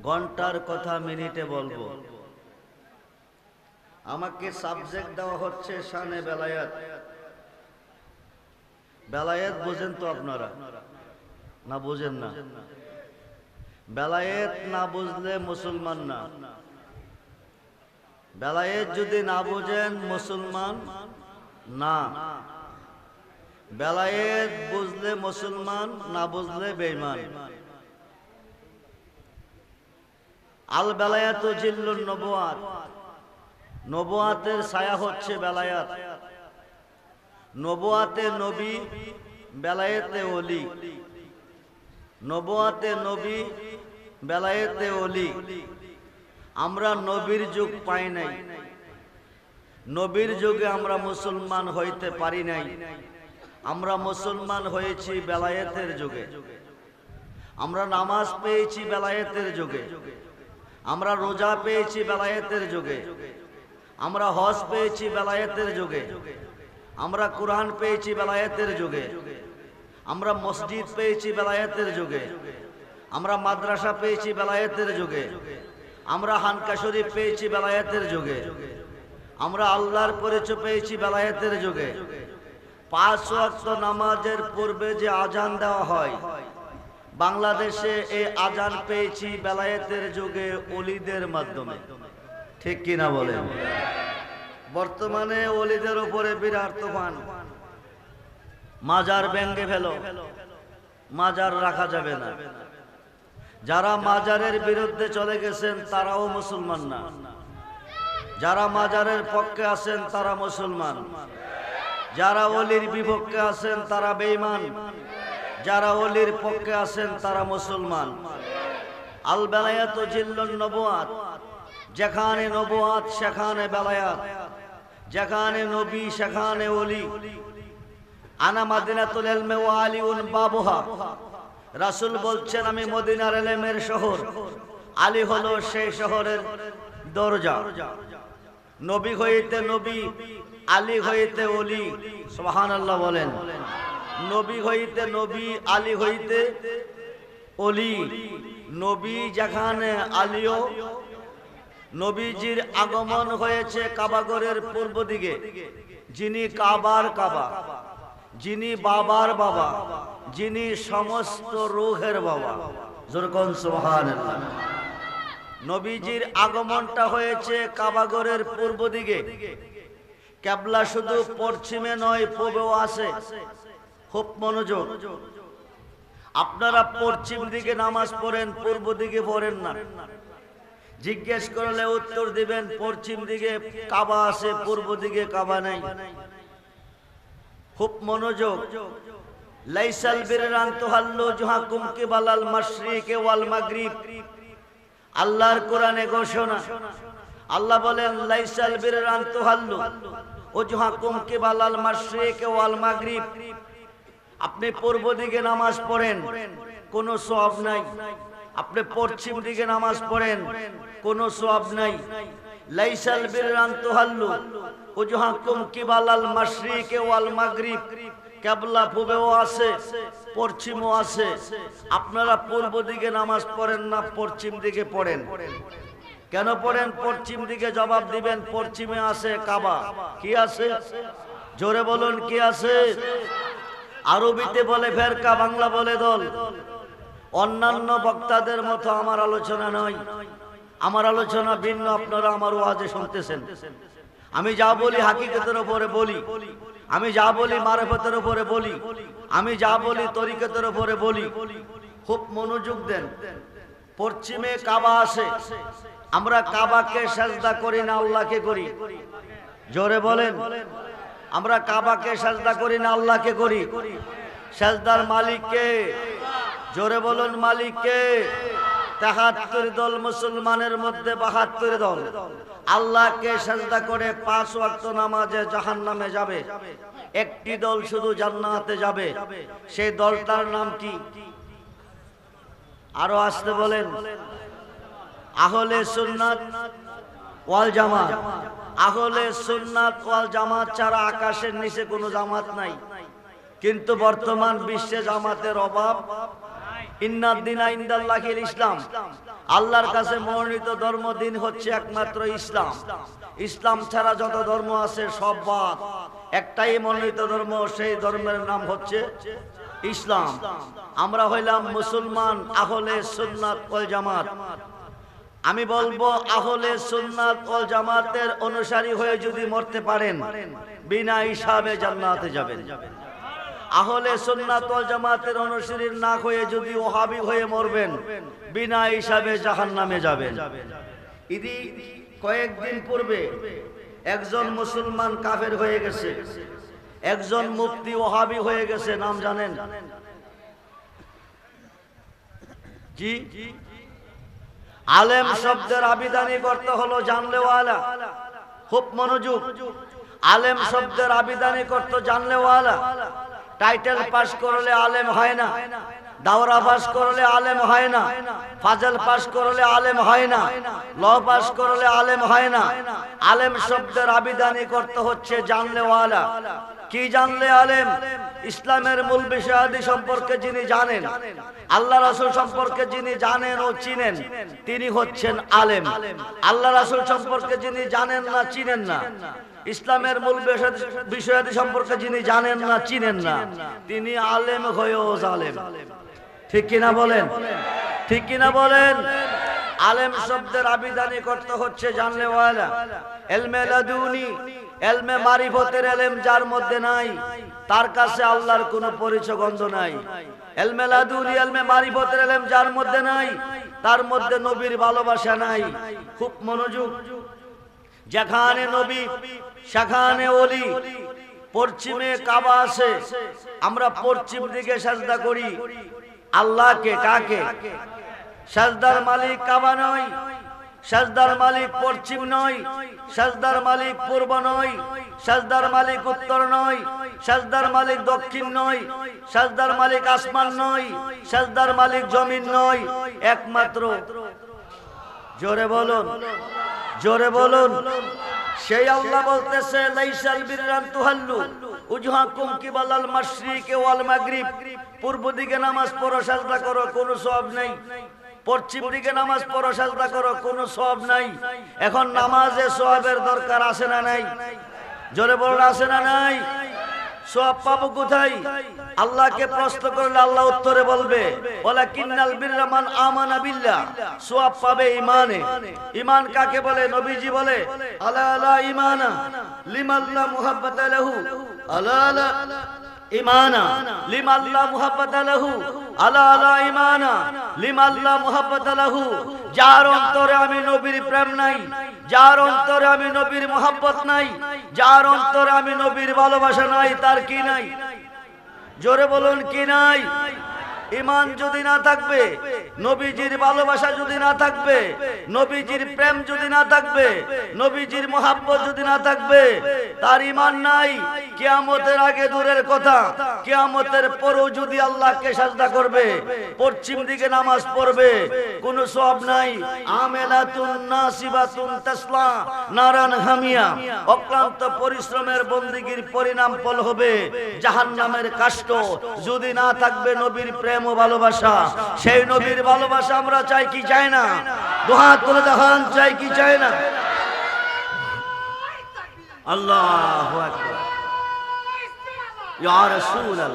ঘন্টার কথা মিনিটে বলবো। আমাকে সাবজেক্ট দেওয়া হচ্ছে শানে বেলায়েত। বেলায়েত বোঝেন তো আপনারা? না বোঝেন না? বেলায়েত না বুঝলে মুসলমান না। বেলায়েত যদি না বোঝেন মুসলমান না। বেলায়েত বুঝলে মুসলমান, না বুঝলে বেঈমান। আল বেলায়াতু জিল্লুন নবুয়াত, নবুয়াতের ছায়া হচ্ছে বেলায়াত। নবুয়াতে নবী, বেলায়েতে ওলি। নবুয়াতে নবী, বেলায়েতে ওলি। আমরা নবীর যুগ পাই নাই, নবীর যুগে আমরা মুসলমান হইতে পারি নাই। আমরা মুসলমান হয়েছি বেলায়েতের যুগে। আমরা নামাজ পেয়েছি বেলায়েতের যুগে। আমরা রোজা পেয়েছি বেলায়েতের যুগে। আমরা হজ পেয়েছি বেলায়েতের যুগে। আমরা কোরআন পেয়েছি বেলায়েতের যুগে। আমরা মসজিদ পেয়েছি বেলায়েতের যুগে। আমরা মাদ্রাসা পেয়েছি বেলায়েতের যুগে। আমরা হানকা শরীফ পেয়েছি বেলায়েতের যুগে। আমরা আল্লাহর পরিচয় পেয়েছি বেলায়েতের যুগে। 5 ওয়াক্ত নামাজের পূর্বে যে আজান দেওয়া হয়, বাংলাদেশে এই আজান পেয়েছি বেলায়েতের যুগে ওলিদের মাধ্যমে। ঠিক কিনা বলেন? বর্তমানে ওলিদের উপরে বিরাট তুফান। মাজার ভেঙে ফেলো, মাজার রাখা যাবে না। যারা মাজারের বিরুদ্ধে চলে গেছেন তারাও মুসলমান না। যারা মাজারের পক্ষে আছেন তারা মুসলমান। যারা ওলির বিপক্ষে আছেন তারা বেঈমান। যারা ওলির পক্ষে আছেন তারা মুসলমান। আল বেলায়াতু জিল্লুন নবুয়াত, যেখানে নবুয়াত সেখানে বেলায়াত, যেখানে নবী সেখানে ওলি। আনা মাদিনাতুল ইলমি ওয়া আলিউন বাবুহা, রাসূল বলছেন আমি মদিনার ইলমের শহর, আলী হলো সেই শহরের দরজা। নবী হইতে নবী, আলী হইতে ওলি। সুবহানাল্লাহ বলেন। নবী হইতে নবী, আলী হইতে ওলি। নবী যেখানে আলীও। নবীজির আগমন হয়েছে কাবাগরের পূর্ব দিকে, যিনি কাবার কাবা, যিনি বাবার বাবা, যিনি সমস্ত রূহের বাবা। যেরকম সুবহানাল্লাহ। নবীজির আগমনটা হয়েছে কাবাগরের পূর্ব দিকে। কিবলা শুধু পশ্চিমে নয়, পূবেও আছে। খুব মনোযোগ। আপনারা পশ্চিম দিকে নামাজ পড়েন, পূর্ব দিকে পড়েন না। জিজ্ঞেস করলে উত্তর দিবেন পশ্চিম দিকে কাবা আছে, পূর্ব দিকে কাবা নাই। খুব মনোযোগ। লাইসাল বিররান তুহাল্লু জুহাকুম কিবালাল মাশরিকি ওয়াল মাগরিব। আল্লাহর কোরআনে ঘোষণা। আল্লাহ বলেন লাইসাল বিররান তুহাল্লু ওজুহাকুম কিবালাল মাশরিকি ওয়াল মাগরিব। আপনি পূর্ব দিকে নামাজ পড়েন, কোনো সওয়াব নাই। আপনি পশ্চিম দিকে নামাজ পড়েন, কোনো সওয়াব নাই। লাইসাল বিররান তুহাল্লু ওজুহাকুম কিবালাল মাশরিকি ওয়াল মাগরিব। কিবলা পূবেও আছে, পশ্চিমও আছে। আপনারা পূর্ব দিকে নামাজ পড়েন না, পশ্চিম দিকে পড়েন। কেন পড়েন পশ্চিম দিকে? জবাব দিবেন পশ্চিমে আছে কাবা। কি আছে? জোরে বলুন, কি আছে? আরবিতে বলে ফেরকা, বাংলা বলে দল। অন্যান্য বক্তাদের মতো আমার আলোচনা নয়। আমার আলোচনা ভিন্ন। আপনারা আমার ওয়াজে শুনতেছেন। আমি যা বলি হাকিকতের উপরে বলি। আমি যা বলি মারিফতের উপরে বলি। আমি যা বলি তরিকতের উপরে বলি। খুব মনোযোগ দেন। পশ্চিমে কাবা আছে। আমরা কাবাকে সাজদা করি না, আল্লাহকে করি। জোরে বলেন। আমরা কাবাকে সাজদা করি না, আল্লাহকে করি। সাজদার মালিক কে? জোরে বলুন, মালিক কে? ৭৩ দল মুসলমানের মধ্যে ৭২ দল আল্লাহকে সাজদা করে 5 ওয়াক্ত নামাজে জাহান্নামে যাবে। একটি দল শুধু জান্নাতে যাবে। সেই দলটার নাম কি? আরো আসতে বলেন। আহলে সুন্নাত ওয়াল জামাত। আহলে সুন্নাত ওয়াল জামাত ছাড়া আকাশের নিচে কোনো জামাত নাই। কিন্তু বর্তমান বিশ্বে জামাতের অভাব ইন্নাদ-দীনা ইনদাল্লাহিল ইসলাম, আল্লাহর কাছে মনোনীত ধর্ম দিন হচ্ছে একমাত্র ইসলাম। ইসলাম ছাড়া যত ধর্ম আছে সব বাদ, একটাই মনোনীত ধর্ম, সেই ধর্মের নাম হচ্ছে ইসলাম। আমরা হইলাম মুসলমান আহলে সুন্নাত ওয়াল জামাত। আমি বলবো আহলে সুন্নাত ওয়াল জামাতের অনুসারী হয়ে যদি মরতে পারেন বিনা হিসাবে জান্নাতে যাবেন। আহলে সুন্নাত ওয়াল জামাতের অনুসারী না হয়ে যদি ওহাবি হয়ে মরবেন বিনা হিসাবে জাহান্নামে যাবেন। ইদি কয়েকদিন পূর্বে একজন মুসলমান কাফের হয়ে গেছে, একজন মুফতি ওহাবি হয়ে গেছে, নাম জানেন? জি, আলেম শব্দের আবিধানিক করতে হলো জানলেওয়ালা। খুব মনোযোগ, আলেম শব্দের আবিধানিক করতে জানলেওয়ালা। টাইটেল পাস করলে আলেম হয় না, দাওরা পাস করলে আলেম হয় না, ফাজল পাস করলে আলেম হয় না, ল পাস করলে আলেম হয় না। আলেম শব্দের আবিধানিক করতে হচ্ছে জানলেওয়ালা। কি জানলে আলেম? ইসলামের মূল বিষয়াদি সম্পর্কে যিনি জানেন, আল্লাহ রাসূল সম্পর্কে যিনি জানেন ও চিনেন, তিনি হচ্ছেন আলেম। আল্লাহ রাসূল সম্পর্কে যিনি জানেন না, চিনেন না, ইসলামের মূল বিষয়াদি সম্পর্কে যিনি জানেন না, চিনেন না, তিনি আলেম হয়েও জালেম। ঠিক কিনা বলেন? ঠিক কিনা বলেন? আলেম শব্দের আবিধানিক করতে হচ্ছে জানলেওয়ালা। ইলমে লাদুনি, ইলমে মারিফতের ইলম যার মধ্যে নাই, তার কাছে আল্লাহর কোনো পরিচয় গন্ধ নাই। ইলমে লাদুনি, ইলমে মারিফতের ইলম যার মধ্যে নাই, তার মধ্যে নবীর ভালোবাসা নাই। খুব মনোযোগ, যেখানে নবী সেখানে ওলি। পশ্চিমে কাবা আছে, আমরা পশ্চিম দিকে সাজদা করি আল্লাহকে। কাকে? সাজদার মালিক কাবা নয়, সাজদার মালিক পশ্চিম নয়, সাজদার মালিক পূর্ব নয়, সাজদার মালিক উত্তর নয়, সাজদার মালিক দক্ষিণ নয়, সাজদার মালিক আসমান নয়, সাজদার মালিক জমিন নয়, একমাত্র, জোরে বলুন, জোরে বলুন, সেই আল্লাহ বলতেছে লাইসাল বিররান তুহাল্লু উজহাকুম কিবালাল মাশরিকি ওয়াল মাগরিব। পূর্ব দিকে নামাজ পড়ো, সাজদা করো, কোনো সওয়াব নেই। পশ্চিম দিকে নামাজ পড়ো, সাজদা করো, কোনো সওয়াব নাই। এখন নামাজে সওয়াবের দরকার আছে না নাই? জোরে বলুন, আছে না নাই? সওয়াব পাবো কোথায়? আল্লাহকে প্রশ্ন করলে আল্লাহ উত্তরে বলবে ওয়ালাকিন্নাল বিররা মান আমানা বিল্লাহ। সওয়াব পাবে ঈমানে। ঈমান কাকে বলে? নবীজি বলে আলা আলা ঈমানা লিমাল্লা মুহাব্বাতা লাহু, আলা আলা ঈমানা লিমাল্লা মুহাব্বাতা লাহু, আলা আলা ঈমানা লিমাল্লা মুহাব্বাতা লাহু। যার অন্তরে আমি নবীর প্রেম নাই, যার অন্তরে আমি নবীর মুহাব্বত নাই, যার অন্তরে আমি নবীর ভালোবাসা নাই, তার কি নাই? জোরে বলুন, কি নাই? ঈমান যদি না থাকবে, নবীজির ভালোবাসা যদি না থাকবে, নবীজির প্রেম যদি না থাকবে, নবীজির মুহাব্বত যদি না থাকবে, তার ঈমান নাই। কিয়ামতের আগে দূরের কথা, কিয়ামতের পরেও যদি আল্লাহকে সাজদা করবে, পশ্চিম দিকে নামাজ পড়বে, কোনো সওয়াব নাই। আমেলাতুন নাসিবাতুন তাসলা নারান হামিয়া। অক্লান্ত পরিশ্রমের বন্দেগীর পরিণাম ফল হবে জাহান্নামের কাষ্ঠ। যদি না থাকবে নবীর প্রেম ও ভালোবাসা, সেই নবীর ভালোবাসা আমরা চাই কি চাই না? দুহাত তুলে দেখান, চাই কি চাই না? আল্লাহু আকবার, ইয়া রাসূলুল্লাহ,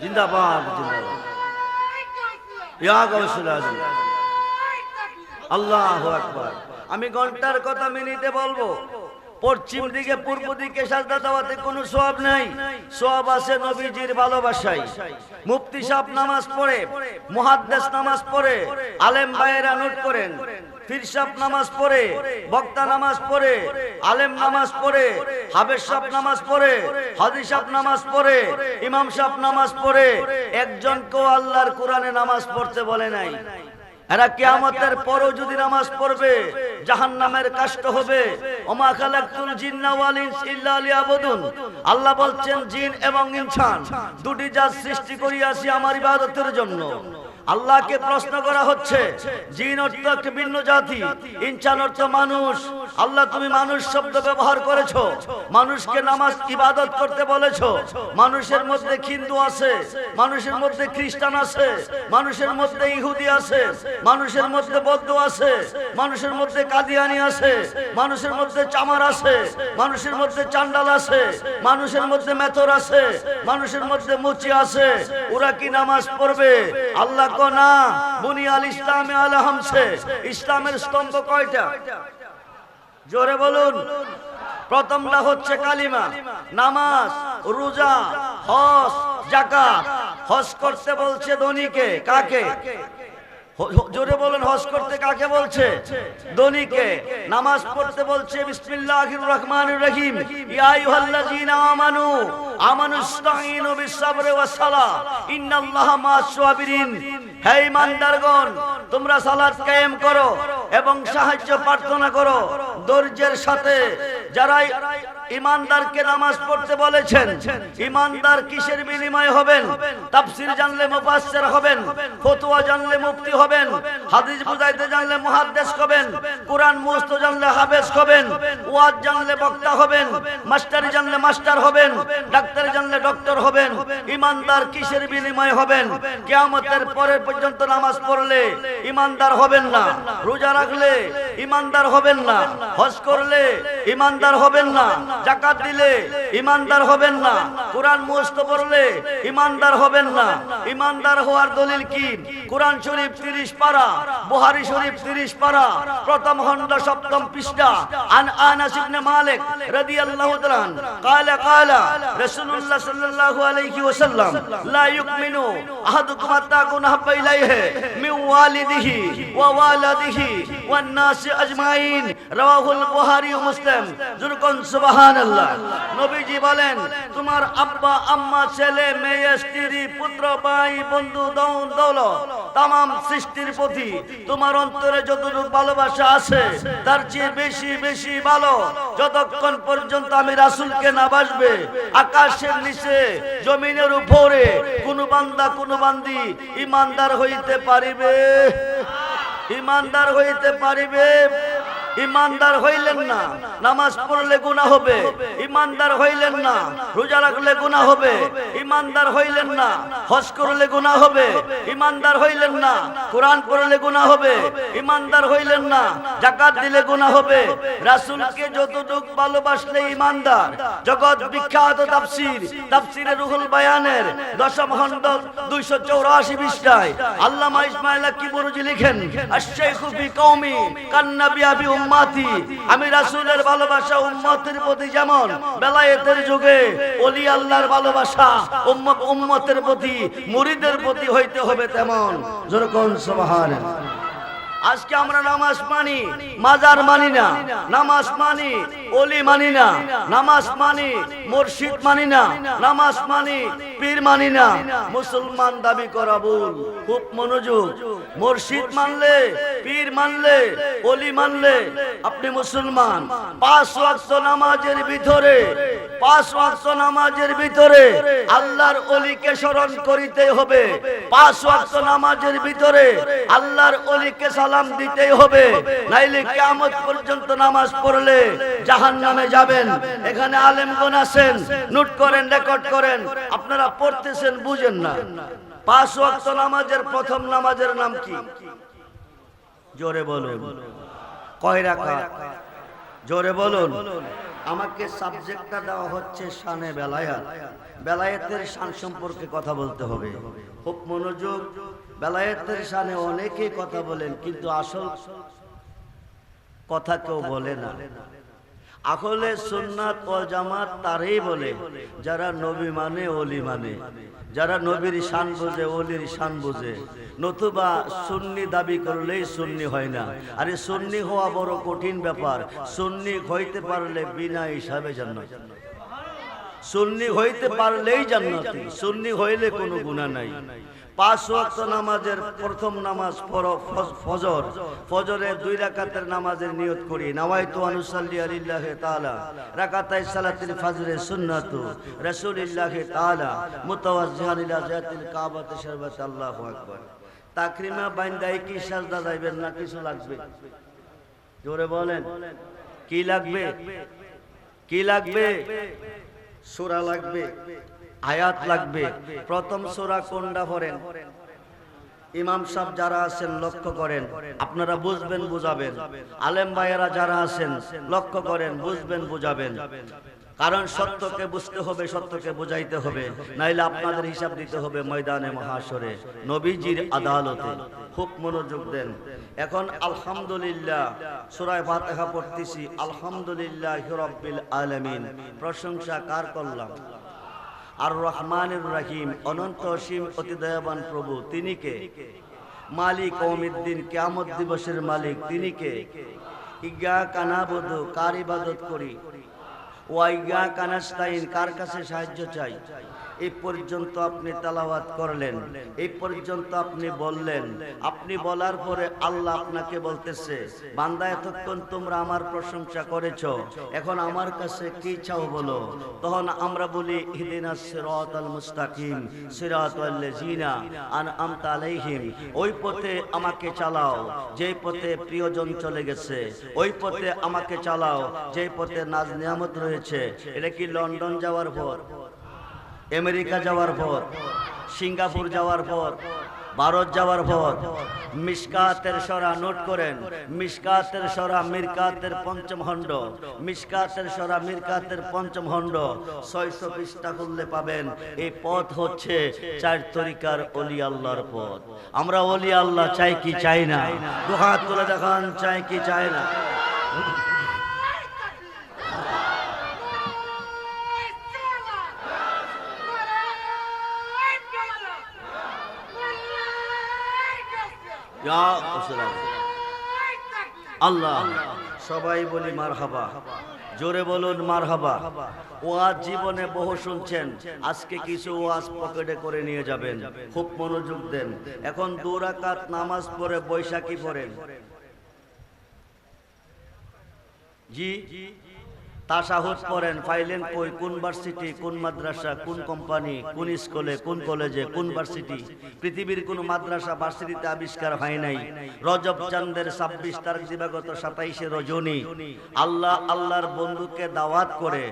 জিন্দাবাদ জিন্দাবাদ, ইয়া গাউসুল আজম, আল্লাহু আকবার। আমি ঘন্টার কথা মিনিটে বলবো। পশ্চিম দিকে পূর্ব দিকে সাজদা দেওয়াতে কোনো সওয়াব নাই, সওয়াব আছে নবীজির ভালোবাসায়। মুফতি সাহেব নামাজ পড়ে, মুহাদ্দিস নামাজ পড়ে, আলেম ভাইয়েরা নোট করেন। পীর সাহেব নামাজ পড়ে, বক্তা নামাজ পড়ে, আলেম নামাজ পড়ে, হাফেজ সাহেব নামাজ পড়ে, হাজী সাহেব নামাজ পড়ে, ইমাম সাহেব নামাজ পড়ে। একজনকেও আল্লাহর কোরআনে নামাজ পড়তে বলে নাই। এরা কিয়ামতের পরও যদি নামাজ পড়বে জাহান্নামের কাষ্ট হবে। ওমা খালাকতুল জিন্না ওয়াল ইনসা ইল্লা লিয়াবুদুন। আল্লাহ বলছেন জিন এবং ইনসান দুটি জাত সৃষ্টি করিয়াছি আমার ইবাদতের জন্য। আল্লাহকে প্রশ্ন করা হচ্ছে জিন অর্থ একটা ভিন্ন জাতি, ইনসান অর্থ মানুষ। আল্লাহ তুমি মানুষ শব্দ ব্যবহার করেছো, মানুষকে নামাজ ইবাদত করতে বলেছো। মানুষের মধ্যে হিন্দু আছে, মানুষের মধ্যে খ্রিস্টান আছে, মানুষের মধ্যে ইহুদি আছে, মানুষের মধ্যে বৌদ্ধ আছে, মানুষের মধ্যে কাদিয়ানি আছে, মানুষের মধ্যে চামার আছে, মানুষের মধ্যে চান্ডাল আছে, মানুষের মধ্যে মেথর আছে, মানুষের মধ্যে মুচি আছে। ওরা কি নামাজ পড়বে? আল্লাহ কো না, বুনিয়াল ইসলামে আলা হামসে। ইসলামের স্তম্ভ কয়টা? জোরে বলুন। প্রথমটা হচ্ছে কালিমা, নামাজ, রোজা, হজ, যাকাত। হজ করতে বলছে ধনীকে, কাকে? জোরে বলুন, হজ করতে কাকে বলছে? ধনীকে। নামাজ পড়তে বলছে বিসমিল্লাহির রহমানির রহিম, ইয়া আইয়ুহাল্লাযীনা আমানু আমানুস্তাঈনু বিস-সাবরি ওয়াস-সালাহ ইন্নাল্লাহা মা'আস-সাবিরিন। হে ঈমানদারগণ, তোমরা সালাত কায়েম করো এবং সাহায্য প্রার্থনা করো ধৈর্যের সাথে। যারা ঈমানদারকে নামাজ পড়তে বলেছেন, ঈমানদার কিসের বিনিময় হবেন? তাফসীর জানলে মুফাসসির হবেন, ফতোয়া জানলে মুফতি হবেন, হাদিস বুঝাইতে জানলে মুহাদ্দিস হবেন, কোরআন মুখস্থ জানলে হাফেজ হবেন, ওয়াজ জানলে বক্তা হবেন, মাস্টারি জানলে মাস্টার হবেন, ডাক্তার জানলে ডক্টর হবেন। ঈমানদার কিসের বিনিময় হবেন? কিয়ামতের পরে পর্যন্ত নামাজ পড়লে ঈমানদার হবেন না, রোজা রাখলে ঈমানদার হবেন না, হজ করলে ঈমানদার হবেন না, যাকাত দিলে ঈমানদার হবেন না, কোরআন মুখস্থ পড়লে ঈমানদার হবেন না। ঈমানদার হওয়ার দলিল কি? কোরআন শরীফ 30 পারা, বুখারী শরীফ 30 পারা, প্রথম খণ্ড 7ম পৃষ্ঠা। আন আনাস ইবনে মালিক রাদিয়াল্লাহু তাআলা قال رسول الله صلى الله عليه وسلم لا يؤمن احدكم حتى يكون احب اليه من والده ووالده والناس اجمعين رواه البخاري ومسلم। যুরকুন সুবহানাল্লাহ। নবীজি বলেন, তোমার আব্বা আম্মা ছেলে মেয়ে স্ত্রী পুত্র ভাই বন্ধু দৌলত তামাম সৃষ্টির প্রতি তোমার অন্তরে যতটুকু ভালোবাসা আছে তার চেয়ে বেশি বেশি ভালো যতক্ষণ পর্যন্ত আমি রাসূলকে না বাসবে। আকাশের নিচে জমিনের উপরে কোন বান্দা কোন বান্দি ঈমানদার হইতে পারিবে? ঈমানদার হইতে পারিবে? ঈমানদার হইলেন না, নামাজ পড়লে গুনাহ হবে। ঈমানদার হইলেন না, রোজা রাখলে গুনাহ হবে। ঈমানদার হইলেন না, হজ করলে গুনাহ হবে। ঈমানদার হইলেন না, কোরআন পড়লে গুনাহ হবে। ঈমানদার হইলেন না, যাকাত দিলে গুনাহ হবে। রাসূলকে যতটুকু ভালোবাসলে ঈমানদার। জগৎ বিখ্যাত তাফসীরে রুহুল বায়ানের 10ম খণ্ড 284 পৃষ্ঠায় আল্লামা ইসমাঈল কিবরুজি লিখেন, আশ-শাইখু ফি কওমি কান্নাবিয়া বি উম্মতি। আমি রাসূলের ভালোবাসা উম্মতের প্রতি যেমন বেলায়েতের যুগে ওলি আল্লাহর ভালোবাসা উম্মতের প্রতি মুরিদের প্রতি হইতে হবে তেমন। জোরে কোন সুবহানাল্লাহ। আজকে আমরা নামাজ মানি, মাজার মানি না। নামাজ মানি, ওলি মানি না। নামাজ মানি, মুর্শিদ মানি না। নামাজ মানি, পীর মানি না। মুসলমান দাবি করা ভুল। খুব মনোযোগ। মুর্শিদ মানলে, পীর মানলে, ওলি মানলে আপনি মুসলমান। 5 ওয়াক্ত নামাজের ভিতরে 5 ওয়াক্ত নামাজের ভিতরে আল্লাহর ওলিকে স্মরণ করিতে হবে। 5 ওয়াক্ত নামাজের ভিতরে আল্লাহর ওলিকে সালাম দিতেই হবে, নাইলে কিয়ামত পর্যন্ত নামাজ পড়লে জাহান্নামে যাবেন। এখানে আলেমগণ আছেন, নোট করেন, রেকর্ড করেন। আপনারা পড়তেছেন, বুঝেন না। 5 ওয়াক্ত নামাজের প্রথম নামাজের নাম কি? জোরে বলুন। কয় রাকাত? জোরে বলুন। আমাকে সাবজেক্টটা দেওয়া হচ্ছে শানে বেলায়েত। বেলায়েতের শান সম্পর্কে কথা বলতে হবে। খুব মনোযোগ। বেলায়েতের শানে অনেকে কথা বলেন, কিন্তু আসল কথা কেউ বলে না। আহলে সুন্নাত ওয়াল জামাত তারই বলে যারা নবী মানে, ওলি মানে, যারা নবীর শান বোঝে, ওলির শান বোঝে। নতুবা সুন্নি দাবি করলেই সুন্নি হয় না। আরে সুন্নি হওয়া বড় কঠিন ব্যাপার। সুন্নি হইতে পারলে বিনা হিসাবে জান্নাত। সুন্নি হইতে পারলেই জান্নাতি। সুন্নি হইলে কোনো গুনাহ নাই। 5 ওয়াক্ত নামাজের প্রথম নামাজ ফজর। ফজরে 2 রাকাতের নামাজের নিয়ত করি। নাওয়াইতু আনুসাল্লি লিল্লাহি তাআলা রাকাতাই সালাতুল ফজরের সুন্নাতু রাসূলিল্লাহি তাআলা মুতাওয়াজ্জিহান ইলা যাতিল কাবাতি শরবত। আল্লাহু আকবার। তাকরিমা বাইন্দাই কি সাজদা যাইবেন না কিছু লাগবে? জোরে বলেন, কি লাগবে? কি লাগবে? সূরা লাগবে, আয়াত লাগবে। প্রথম সূরা কোনটা পড়েন? ইমাম সাহেব যারা আছেন লক্ষ্য করেন, আপনারা বুঝবেন বুঝাবেন। আলেম ভাইয়েরা যারা আছেন লক্ষ্য করেন, বুঝবেন বুঝাবেন। কারণ সত্যকে বুঝতে হবে, সত্যকে বুঝাইতে হবে, নাইলে আপনাদের হিসাব দিতে হবে ময়দানে মাহশরে, নবীজির আদালতে। খুব মনোযোগ দেন। এখন আলহামদুলিল্লাহ সূরা ফাতিহা পড়তেছি, আলহামদুলিল্লাহি রাব্বিল আলামিন। প্রশংসা কার করলাম? আর রহমানির রহিম, অনন্ত অসীম অতি দয়াবান প্রভু। তিনি কে? মালিক ইয়াউমিদ্দিন, কিয়ামত দিবসের মালিক। তিনি কে? ইয়্যাকা না'বুদু, কার ইবাদত করি। ওয়া ইয়্যাকা নাস্তাইন, কার কাছে সাহায্য চাই। এই পর্যন্ত আপনি তেলাওয়াত করলেন, এই পর্যন্ত আপনি বললেন। আপনি বলার পরে আল্লাহ আপনাকে বলতেছে, বান্দা এতক্ষণ তোমরা আমার প্রশংসা করেছো, এখন আমার কাছে কি চাও বলো। তখন আমরা বলি ইহদিনাস সিরাতাল মুস্তাকিম সিরাতাল লাযিনা আনআমতা আলাইহিম, ওই পথে আমাকে চালাও যেই পথে প্রিয়জন চলে গেছে, ওই পথে আমাকে চালাও যেই পথে নাজ নিয়ামত রয়েছে। এটা কি লন্ডন যাওয়ার পর, আমেরিকা যাওয়ার পর, সিঙ্গাপুর যাওয়ার পর, ভারত যাওয়ার পর? মিশকাতের সরা নোট করেন, মিশকাতের সরা মিরকাতের পঞ্চম খণ্ড, মিশকাতের সরা মিরকাতের পঞ্চম খণ্ড 600 পৃষ্ঠা খুললে পাবেন। এই পথ হচ্ছে 4 তরিকার ওলি আল্লাহর পথ। আমরা ওলি আল্লাহ চাই কি চাই না? দু হাত তুলে দেখান, চাই কি চাই না? আল্লাহ, সবাই বলি মারহাবা, জোরে বলুন মারহাবা। ওয়াজ জীবনে বহু শুনছেন, আজকে কিছু ওয়াজ পকেটে করে নিয়ে যাবেন। খুব মনোযোগ দেন। এখন 2 রাকাত নামাজ পড়ে বৈশাখী পড়েন। জি, তাশাহুদ পড়েন, পাইলেন কই? কোন ভার্সিটি, কোন মাদ্রাসা, কোন কোম্পানি, কোন স্কুলে, কোন কলেজে, কোন ভার্সিটি? পৃথিবীর কোন মাদ্রাসা ভার্সিটিতে আবিষ্কার হয় নাই। রজব চাঁদের 26 তারিখ দিবাগত 27শে রজনী আল্লাহ আল্লাহর বন্ধুকে দাওয়াত করে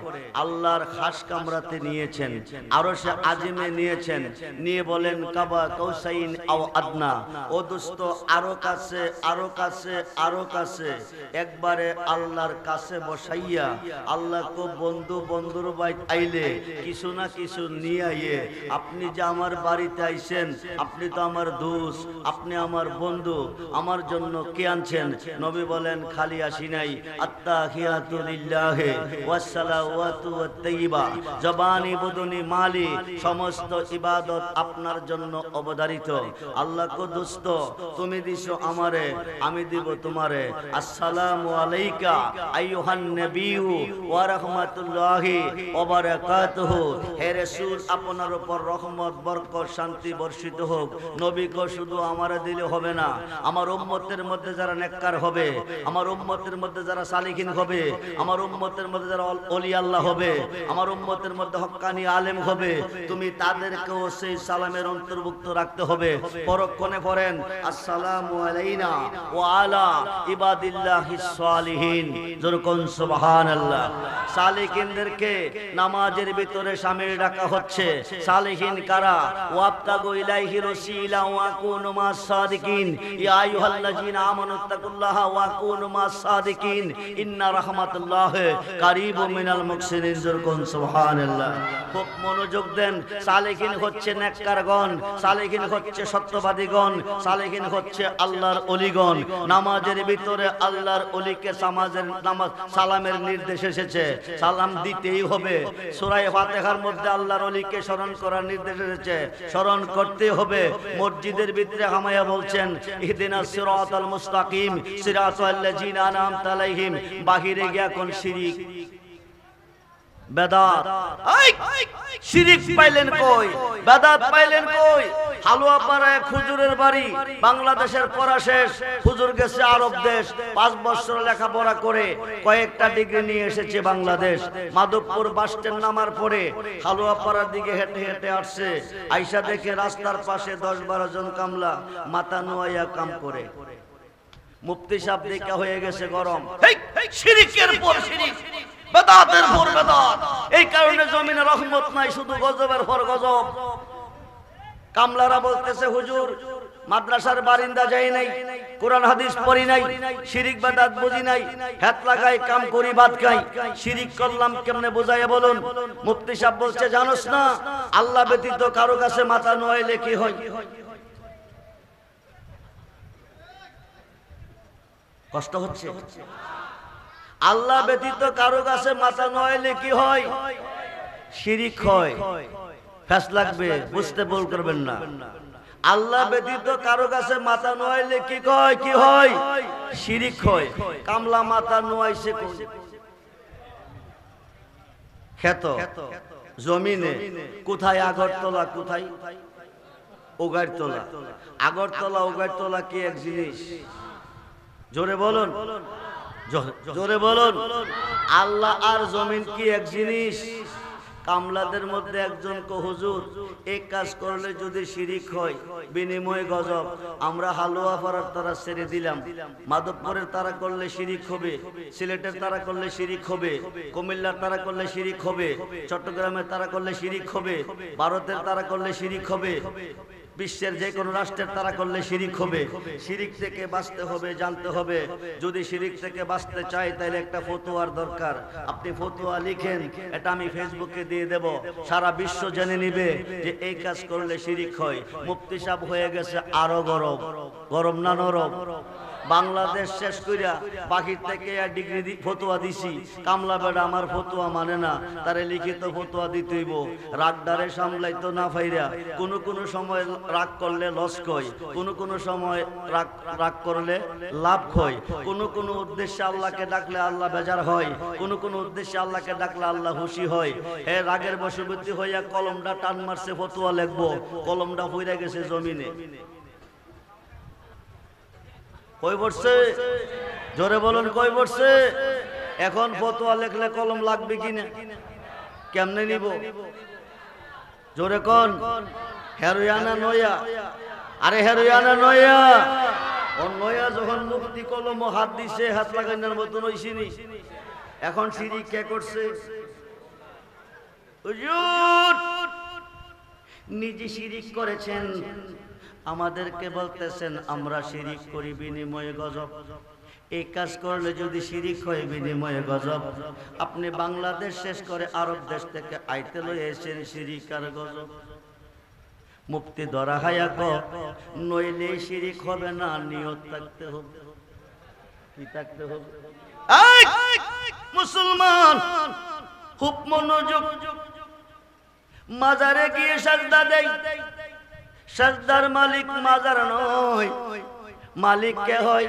আল্লাহর খাস কামরাতে নিয়েছেন, আরশে আজিমে নিয়েছেন। নিয়ে বলেন কাবা কৌসাইন আও আদনা, ও দোস্ত আরো কাছে, আরো কাছে, আরো কাছে। একবারে আল্লাহর কাছে বসাইয়া আল্লাহ কো বন্ধু, বন্ধুর বাইত আইলে কিছু না কিছু নিয়ে আইয়ে। আপনি যে আমার বাড়িতে আইছেন, আপনি তো আমার দোস্ত, আপনি আমার বন্ধু, আমার জন্য কি আনছেন? নবী বলেন খালি আসি নাই। আত্তাহিয়াতু লিল্লাহি ওয়াস সালাওয়াতু ওয়াত তাইয়্যিবা, জবানি বদনি মালি, সমস্ত ইবাদত আপনার জন্য অবধারিত। আল্লাহ কো দোস্ত তুমি দিছো আমারে, আমি দিব তোমারে। আসসালামু আলাইকা আইয়ুহান নবিয়্যু ওয়া রাহমাতুল্লাহি ওয়া বারাকাতুহু। হে রাসূল, আপনার উপর রহমত বরকত শান্তি বর্ষিত হোক। নবী কো শুধু আমারে দিলে হবে না, আমার উম্মতের মধ্যে যারা নেককার হবে, আমার উম্মতের মধ্যে যারা সালিহিন হবে, আমার উম্মতের মধ্যে যারা ওলি আল্লাহ হবে, আমার উম্মতের মধ্যে হক্কানি আলেম হবে, তুমি তাদেরকেও সেই সালামের অন্তর্ভুক্ত রাখতে হবে। পরক্ষণে পড়েন আসসালামু আলাইনা ওয়া আলা ইবাদিল্লাহিস সালিহিন। যেরকম সুবহানাল্লাহ। সালিহিনদেরকে নামাজের ভিতরে শামিল রাখা হচ্ছে। সালিহিন কারা? ওয়াবতাগু ইলাইহি ওয়াসিলা ওয়া কুনু মাস সাদিকিন। ইয়া আইয়ুহাল্লাযিনা আমানুত্তাকুল্লাহা ওয়া কুনু মাস সাদিকিন ইন্না রাহমাতুল্লাহি কারীবুম মিনাল মুহসিনিন। যেরকম সুবহানাল্লাহ। খুব মনোযোগ দেন। সালিহিন হচ্ছে নেককারগণ, সালিহিন হচ্ছে সত্যবাদীগণ, সালিহিন হচ্ছে আল্লাহর ওলিগণ। নামাজের ভিতরে আল্লাহর ওলিকে নামাজ সালামের নির্দেশ এসেছে, সালাম দিতেই হবে। সূরা ফাতিহার মধ্যে আল্লাহর ওলিকে স্মরণ করার নির্দেশ এসেছে, স্মরণ করতে হবে। মসজিদের ভিতরে হামায়া বলছেন ইহদিনাস সিরাতাল মুস্তাকিম সিরাতাল লাযিনা আনআমতা আলাইহিম। বাহিরে গিয়া কোন শিরিক, বেদাত। শিরিক পাইলেন কই, বেদাত পাইলেন কই? হালুয়াপাড়ায় হুজুরের বাড়ি, বাংলাদেশের পড়া শেষ, হুজুর গেছে আরব দেশ, 5 বছর লেখাপড়া করে কয়েকটা ডিগ্রি নিয়ে এসেছে বাংলাদেশ। মাধবপুর বাস স্ট্যান্ড নামার পরে হালুয়াপাড়ার দিকে হেঁটে হেঁটে আসছে, আইসা দেখে রাস্তার পাশে 10-12 জন কামলা মাথা নোয়াইয়া কাম করে। মুফতি সাহেব দেখা হয়ে গেছে গরম, শিরিকের পর শিরিক, বেদাতের পর বেদাত। এই কারণে জমিনে রহমত নাই, শুধু গজবের পর গজব। কামলারা বলতেছে হুজুর মাদ্রাসার বারিন্দা যাই নাই, কোরআন হাদিস পড়ি নাই, শিরিক বেদাত বুঝি নাই, হাত লাগাই কাম করি ভাত খাই, শিরিক করলাম কেমনে বুঝাইয়া বলুন। মুফতি সাহেব বলছে জানোস না আল্লাহ ব্যতীত কারো কাছে মাথা নোয়াইলে কি হয়? কষ্ট হচ্ছে? আল্লাহ ব্যতীত কারো কাছে মাথা নোয়াইলে কি হয়? শিরিক হয়। ফ্যাস লাগবে, বুঝতে ভুল করবেন না। আল্লাহ ব্যতীত কারো কাছে মাথা নোয়াইলে কি হয়? কি হয়? শিরিক হয়। কামলা মাথা নোয়াইছে ক্ষেত জমিনে, কোথায়? আগরতলা। কোথায়? ওগারতলা। আগরতলা ওগারতলা কি এক জিনিস? জোরে বলুন, জোরে বলুন। আল্লাহ আর জমিন কি এক জিনিস? কামলাদের মধ্যে একজন কো হুজুর এই কাজ করলে যদি শিরিক হয় বিনিময়ে গজব। আমরা হালুয়া পাড়ার তারা ছেড়ে দিলাম, মাধবপুরের তারা করলে শিরিক হবে, সিলেটের তারা করলে শিরিক হবে, কুমিল্লার তারা করলে শিরিক হবে, চট্টগ্রামের তারা করলে শিরিক হবে, ভারতের তারা করলে শিরিক হবে, বিশ্বের যে কোনো রাষ্ট্রের তারা করলে শিরিক হবে। শিরিক থেকে বাঁচতে হবে, জানতে হবে। যদি শিরিক থেকে বাঁচতে চাই তাহলে একটা ফতোয়ার দরকার। আপনি ফতোয়া লিখেন, এটা আমি ফেসবুকে দিয়ে দেব, সারা বিশ্ব জেনে নিবে যে এই কাজ করলে শিরিক হয়। মুফতি সাহেব হয়ে গেছে আরো গরম। গরম না নরম? বাংলাদেশ শেষ কইরা বাকির থেকে ডিগ্রি ফতোয়া দিছি। কামলা বেড়া আমার ফতোয়া মানে না, তারে লিখিত ফতোয়া দিতেইব। রাগডারে সামলাইতো না ফাইরা, কোনো সময় রাগ করলে লস কয়, কোনো সময় রাগ করলে লাভ হয়, কোনো উদ্দেশ্যে আল্লাহকে ডাকলে আল্লাহ বেজার হয়, কোনো উদ্দেশ্যে আল্লাহকে ডাকলে আল্লাহ খুশি হয়। হে রাগের বশবর্তী হইয়া কলমটা টান মারছে, ফতোয়া লিখবো, কলমটা পইরা গেছে জমিনে। কই পড়ছে? জোরে বলুন, কই পড়ছে? এখন ফতোয়া লিখলে কলম লাগবে কিনা? কেমনে নিব? জোরে কোন? হেরোয়ানা নয়া? আরে হেরোয়ানা নয়া। ও নয়া যখন মুক্তি কলম হাত দিছে, হাত লাগানোর মতন হইছিনি। এখন শিরিক কে করছে? হুজুর নিজে শিরিক করেছেন, আমাদেরকে বলতেছেন আমরা শিরিক করি বিনিময়ে গজব। এই কাজ করলে যদি শিরিক হয় বিনিময়ে গজব। আপনি বাংলাদেশ শেষ করে আরব দেশ থেকে আইতে লই এসেছেন শিরিক আর গজব। মুফতি ধরা হায়া নইলে শিরিক হবে না, নিয়ত থাকতে হবে। কি থাকতে হবে? মুসলমান খুব মনোযোগ। মাজারে গিয়ে সাজদা দেয়, সাজদার মালিক মাজার নয়, মালিক কে হয়?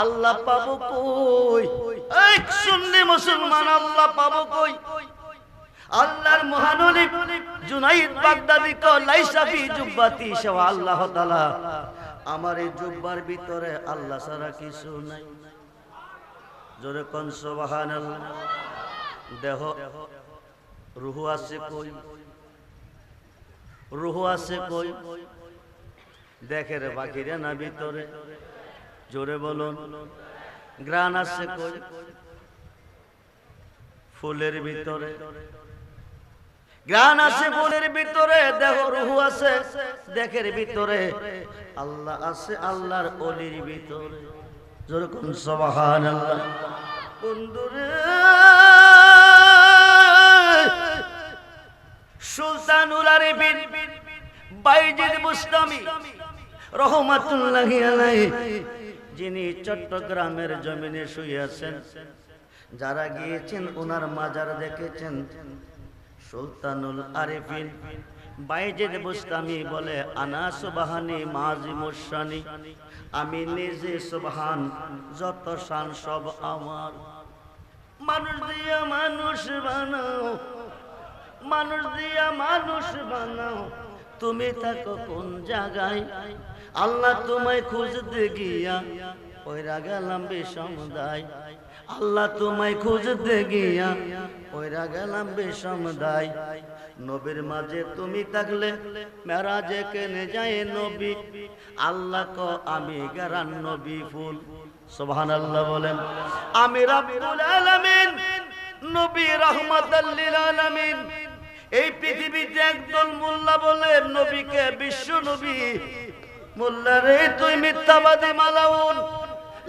আল্লাহ পাবো কই? এক সুন্নি মুসলমান আল্লাহ পাবো কই? আল্লাহর মহানবী জুনাইদ বাগদাদি কো লাইসা ফি জুব্বাতি শাওয়া আল্লাহ তাআলা, আমার এই জুব্বার ভিতরে আল্লাহ ছাড়া কিছু নাই। জোরে কোন সুবহানাল্লাহ। দেহ রূহ আছে কই? রূহ আছে কই? দেখে রে বাকিরে না ভিতরে? জোরে বলুন। গ্রাণ আছে কই? ফুলের ভিতরে। গ্রাণ আছে ফুলের ভিতরে, দেহ রূহ আছে দেখের ভিতরে। আল্লাহ আছে আল্লাহর ওলির ভিতরে। জোরে কোন সুবহানাল্লাহ। বন্ধুরে সুলতানুল আরিফিন বাইজিদ বুস্তামি রহমাতুল্লাহি আলাইহি, যিনি চট্টগ্রামের জমিনে শুয়ে আছেন, যারা গিয়েছেন ওনার মাজার দেখেছেন। সুলতানুল আরিফিন বাইজিদ বুস্তামি বলে, আনা সুবহানি মাজিমুশ শানি, আমি নিজে সুবহান, যত শান সব আমার। মানুষ দিয়া মানুষ বানাও, মানুষ দিয়া মানুষ বানাও, তুমি থাকো কোন জায়গায়? আল্লাহ তোমায় খুঁজতে গিয়া ওইরা গেলাম বিষমদায়। আল্লাহ তোমায় খুঁজতে গিয়া ওইরা গেলাম বিষমদায়। নবীর মাঝে তুমি থাকলে মেরাজে কেনে যায় নবী। আল্লাহ ক আমি গারান নবী ফুল। সুবহানাল্লাহ বলেন। আমি রাব্বুল আলামিন, নবী রাহমাতাল লিল আলামিন। এই পৃথিবীতে একদল মোল্লা বলে নবীকে বিশ্ব নবী। মোল্লা রে তুই মিথ্যাবাদী মালাউন,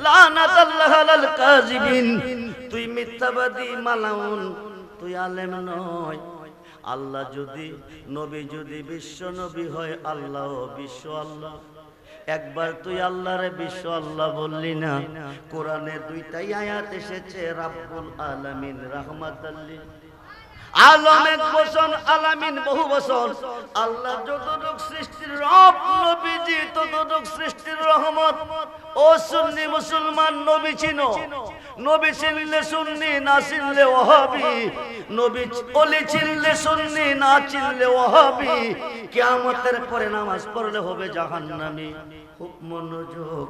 লানাতাল্লাহ আলাল কাযিবিন। তুই মিথ্যাবাদী মালাউন, তুই আলেম নয়। আল্লাহ যদি নবী যদি বিশ্ব নবী হয়, আল্লাহ বিশ্ব আল্লাহ। একবার তুই আল্লাহরে বিশ্ব আল্লাহ বললি না। কোরআনে দুইটাই আয়াত এসেছে, রাব্বুল আলামিন, রাহমাতাল লিল আলম এক বচন, আলামিন বহু বচন। আল্লাহ যতটুক সৃষ্টির রব, নবীজি ততটুক সৃষ্টির রহমত। ও সুন্নি মুসলমান, নবী চিনো। নবী চিনলে সুন্নি, না চিনলে ওয়াহাবি। নবী ওলি চিনলে সুন্নি, না চিনলে ওয়াহাবি। কিয়ামতের পরে নামাজ পড়লে হবে জাহান্নামী। খুব মনোযোগ।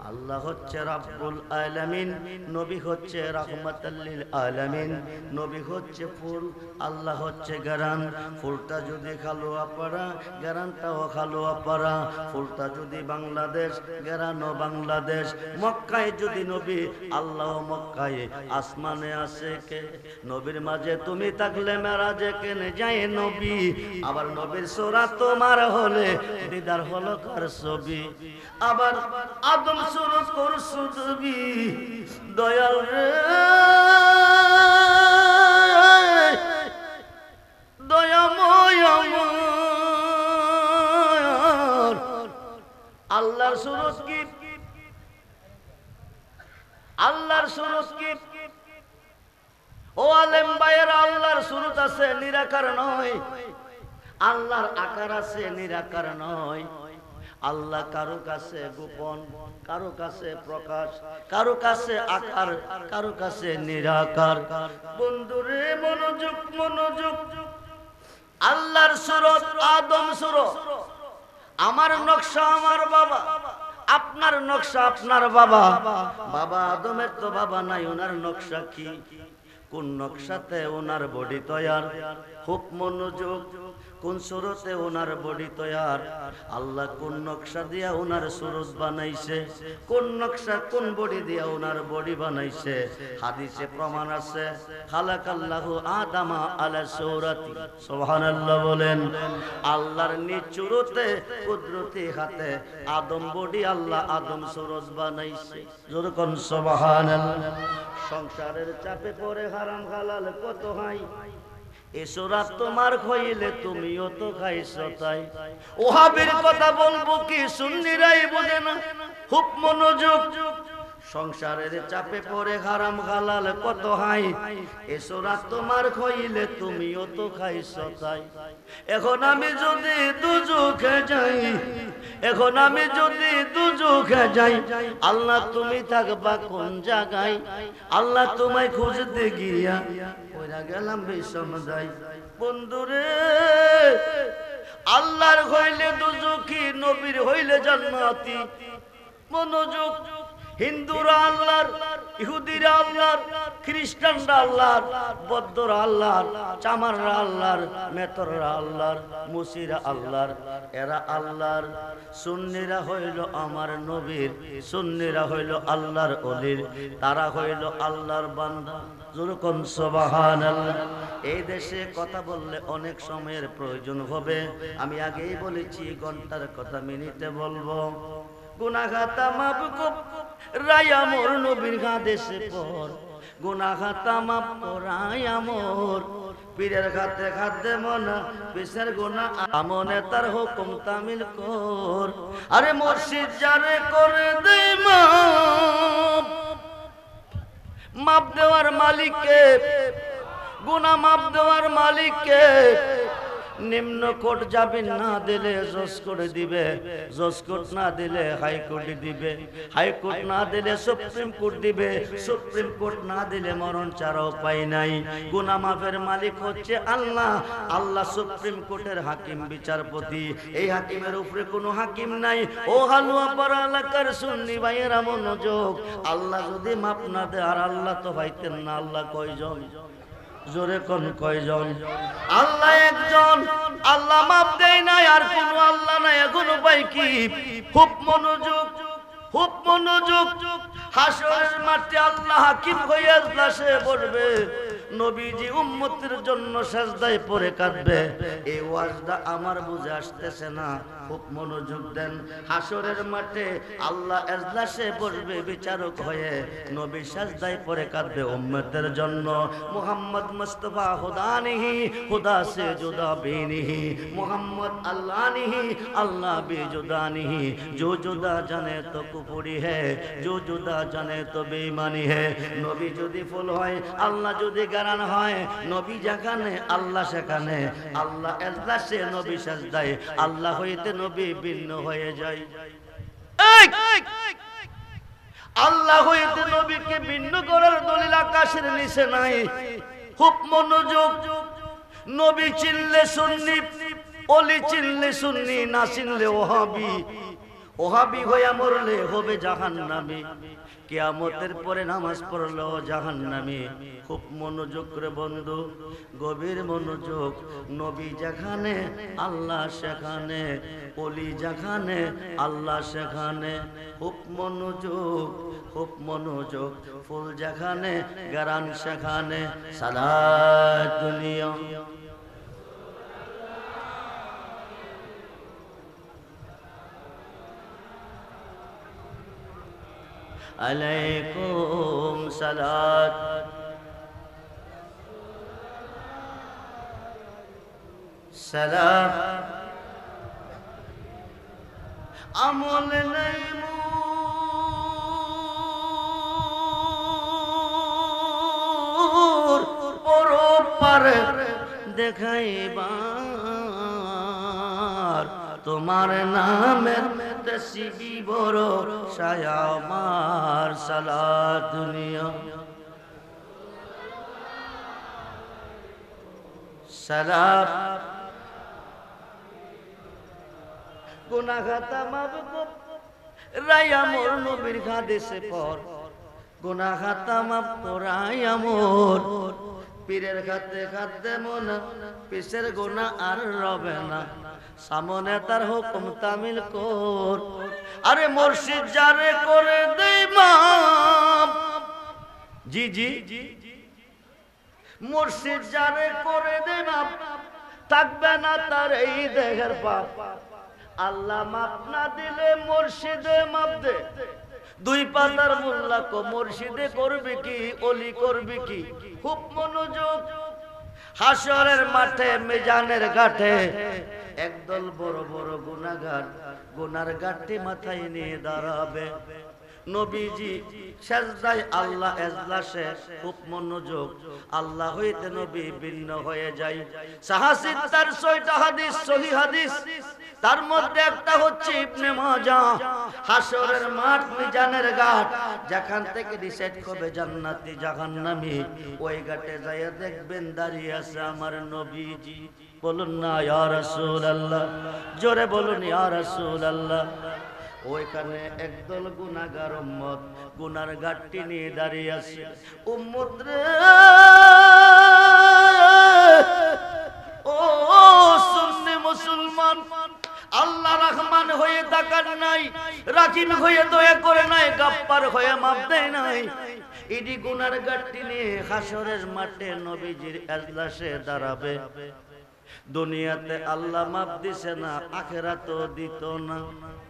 আল্লাহ হচ্ছে রাব্বুল আলামিন, নবী হচ্ছে রাহমাতাল লিল আলামিন। নবী হচ্ছে ফুল, আল্লাহ হচ্ছে গারান। ফুলটা যদি খালোয়া পাড়া, গারানটাও খালোয়া পাড়া। ফুলটা যদি বাংলাদেশ, গারানও বাংলাদেশ। মক্কায় যদি নবী, আল্লাহ মক্কায়। আসমানে আছে কে? নবীর মাঝে তুমি থাকলে মেরাজে কেনে যায় নবী। আবার নবীর সূরা তোমার হলে দিদার হলো কার ছবি। আবার আদম শুরু করছো তুমি দয়াল রে, দয়াময় আমার। আল্লাহর সুরত কি? আল্লাহর সুরত কি? ও আলেম ভাইয়েরা, আল্লাহর সুরত আছে, নিরাকার নয়। আল্লাহর আকার আছে, নিরাকার নয়। আল্লাহ কারো কাছে গোপন, কারো কাছে প্রকাশ, কারো কাছে আকার, কারো কাছে নিরাকার। বন্ধুরে মনোযোগ, মনোযোগ। আল্লাহর সুরত, আদম সুরত। আমার নকশা আমার বাবা, আপনার নকশা আপনার বাবা। বাবা আদমের তো বাবা নাই, ওনার নকশা কি? কোন নকশাতে ওনার বডি তৈয়ার? খুব মনোযোগ। কোন সুরতে ওনার বডি তৈয়ার? আল্লাহ কোন নকশা দিয়া ওনার সুরত বানাইছে? কোন নকশা কোন বডি দিয়া ওনার বডি বানাইছে? হাদিসে প্রমাণ আছে, খালাকাল্লাহু আদামা আলা সূরাতি। সুবহানাল্লাহ বলেন। আল্লাহর নিচুরতে কুদরতি হাতে আদম বডি, আল্লাহ আদম সুরত বানাইছে। জোরে কোন সুবহানাল্লাহ। সংসারের চাপে পড়ে হারাম হালাল কত হয়। এসো রাত তোমার হইলে তুমিও তো খাইছো তাই। ওহাবের কথা বলবো কি, সুন্নিরাই বোঝে না। খুব মনোযোগ। সংসারের চাপে পড়ে হারাম হালাল কত হাই। এসো রাত তোমার হইলে তুমিও তো খাইছো তাই। এখন আমি যদি দুজখে যাই, এখন আমি যদি দুজখে যাই, আল্লাহ তুমি থাকবা কোন জায়গায়? আল্লাহ তোমায় খুঁজতে গিয়া ওইরা গেলাম বিষমদায়। বন্ধুরে, আল্লাহর হইলে দুজখী, নবীর হইলে জান্নাতি। মনোযোগ। হিন্দুরা আল্লাহর, ইহুদিরা আল্লাহর, খ্রিস্টানরা আল্লাহর, বৌদ্ধরা আল্লাহর, চামাররা আল্লাহর, মেতররা আল্লাহর, মুসিরা আল্লাহর। এরা আল্লাহর। সুন্নিরা হইল আমার নবীর, সুন্নিরা হইল আল্লাহর ওলির। তারা হইল আল্লাহর বান্দা। যেরকম সুবহানাল্লাহ। এই দেশে কথা বললে অনেক সময়ের প্রয়োজন হবে। আমি আগেই বলেছি ঘন্টার কথা মিনিটে বলবো। গুনাহগাতা মাফ রায়া মোর নবীর গাদেশে পর। গুনাহগাতা মাফ রায়া মোর পীরের খাতে খাতে মনা পিসের গুনাহ আমনে তার হুকুম তামিল কর। আরে মুর্শিদ জারে করে দে মাফ, মাফ দেওয়ার মালিককে, গুনাহ মাফ দেওয়ার মালিককে। নিম্ন কোর্ট জামিন না দিলে জজ করে দিবে, জজ কোর্ট না দিলে হাইকোর্টে দিবে, হাইকোর্ট না দিলে সুপ্রিম কোর্ট দিবে, সুপ্রিম কোর্ট না দিলে মরণ ছাড়া উপায় নাই। গুনাহ মাফের মালিক হচ্ছে আল্লাহ। আল্লাহ সুপ্রিম কোর্টের হাকিম, বিচারপতি। এই হাকিমের উপরে কোনো হাকিম নাই। ও হালুয়া পাড়া এলাকার সুন্নি ভাইয়েরা মনোযোগ, আল্লাহ যদি মাপ না দেয়, আর আল্লাহ তো পাইতেন না। আল্লাহ কয়জন? জোরে কোন কয়জন? আল্লাহ একজন। আল্লাহ মাপ দেয় নাই, আর কোন আল্লাহ নাই। এখন উপায় কি? খুব মনোযোগ, খুব মনোযোগ। হাসরের মাঠে আল্লাহ হাকিম হয়ে ইজলাসে বসবে। নবীজি উম্মতের জন্য সাজদায় পড়ে কাঁদবে। এই ওয়াজটা আমার বুঝে আসতেছে না, খুব মনোযোগ দেন। হাসরের মাঠে আল্লাহ ইজলাসে বসবে বিচারক হয়ে, নবী সাজদায় পড়ে কাঁদবে উম্মতের জন্য। মুহাম্মদ মুস্তাফা খুদানিহি, খুদা সে জুদা বিনিহি, মুহাম্মদ আল্লাহনিহি, আল্লাহ বি জুদানিহি। जो जुदा जाने तो कुफरी है, जो जुदा जाने तो बेईमानी है। नबी যদি ফুল হয়, আল্লাহ যদি গারান হয়, নবী যেখানে আল্লাহ সেখানে। আল্লাহ ইজলাসে, নবী সাজদায়। আল্লাহ হইতে নবী ভিন্ন হয়ে যায়। আল্লাহ হইতে নবীকে ভিন্ন করার দলিল আকাশের নিচে নাই। খুব মনোযোগ। নবী চিনলে সুন্নি, ওলি চিনলে সুন্নি, না চিনলে ওহাবি। ওহাবি হইয়া মরলে হবে জাহান্নামী। কিয়ামতের পরে নামাজ পড়লেও জাহান্নামী। খুব মনোযোগ করে বন্ধু, গভীর মনোযোগ। নবী যেখানে আল্লাহ সেখানে, ওলি যেখানে আল্লাহ সেখানে। খুব মনোযোগ, খুব মনোযোগ। ফুল যেখানে গারান সেখানে। সালাত দুনিয়া আলাইকুম সালাত সালাম। আমল নাই মোর পরপার দেখাইবার, তোমার নামের তসবি বড় সায়া আমার। সালাত দুনিয়া সালাত। গুনাহ খাতা মাফ কর রায়া মোর নবীর হাদিসে পর। গুনাহ খাতা মাফ করায়া মোর, পীরের খাতে খাতে মন, পিসের গুনাহ আর রবে না। সামনে তার হুকুম তামিল কর। আরে মুর্শিদ যারে করে দেই মাপ, জি জি, মুর্শিদ যারে করে দেই মাপ, থাকবে না তার এই দেহের পাপ। আল্লাহ মাপ না দিলে মুর্শিদে মাপ দে। দুই পাতার মোল্লা কো মুর্শিদে করবে কি, ওলি করবে কি? খুব মনোযোগ। হাসরের মাঠে মিজানের ঘাটে একদল বড় বড় গুনাহগার গুনার ঘাটে মাথায় নিয়ে দাঁড়াবে। নবীজি সাজদায়, আল্লাহ ইজলাসে। খুব মনোযোগ। আল্লাহ হইতে নবী ভিন্ন হয়ে যায়। সাহাসিদ তার ৬টা হাদিস সহিহ হাদিস, তার মধ্যে একটা হচ্ছে ইবনে মাজাহ। হাসরের মাঠ মিজানের ঘাট, যেখান থেকে ডিসাইড করবে জান্নাতি জাহান্নামী, ওই ঘাটে যাইয়া দেখবেন দাঁড়িয়ে আছে আমার নবীজি। বলুন না ইয়া রাসূলুল্লাহ, জোরে বলুন ইয়া রাসূলুল্লাহ। ওইখানে একদল গুনাহগার উম্মত গুনার ঘাটটি নিয়ে দাঁড়িয়ে আছে। উম্মত রে, ও সুন্নি মুসলমান, আল্লাহ রহমান হয়ে তাকান নাই, রাহিম হয়ে দয়া করে নাই, গাফফার হয়ে মাফ দেয় নাই। ইডি গুনার ঘাটটি নিয়ে হাসরের মাঠে নবীজির ইজলাসে দাঁড়াবে। দুনিয়াতে আল্লাহ মাফ দিছে না, আখিরাতেও দিত না।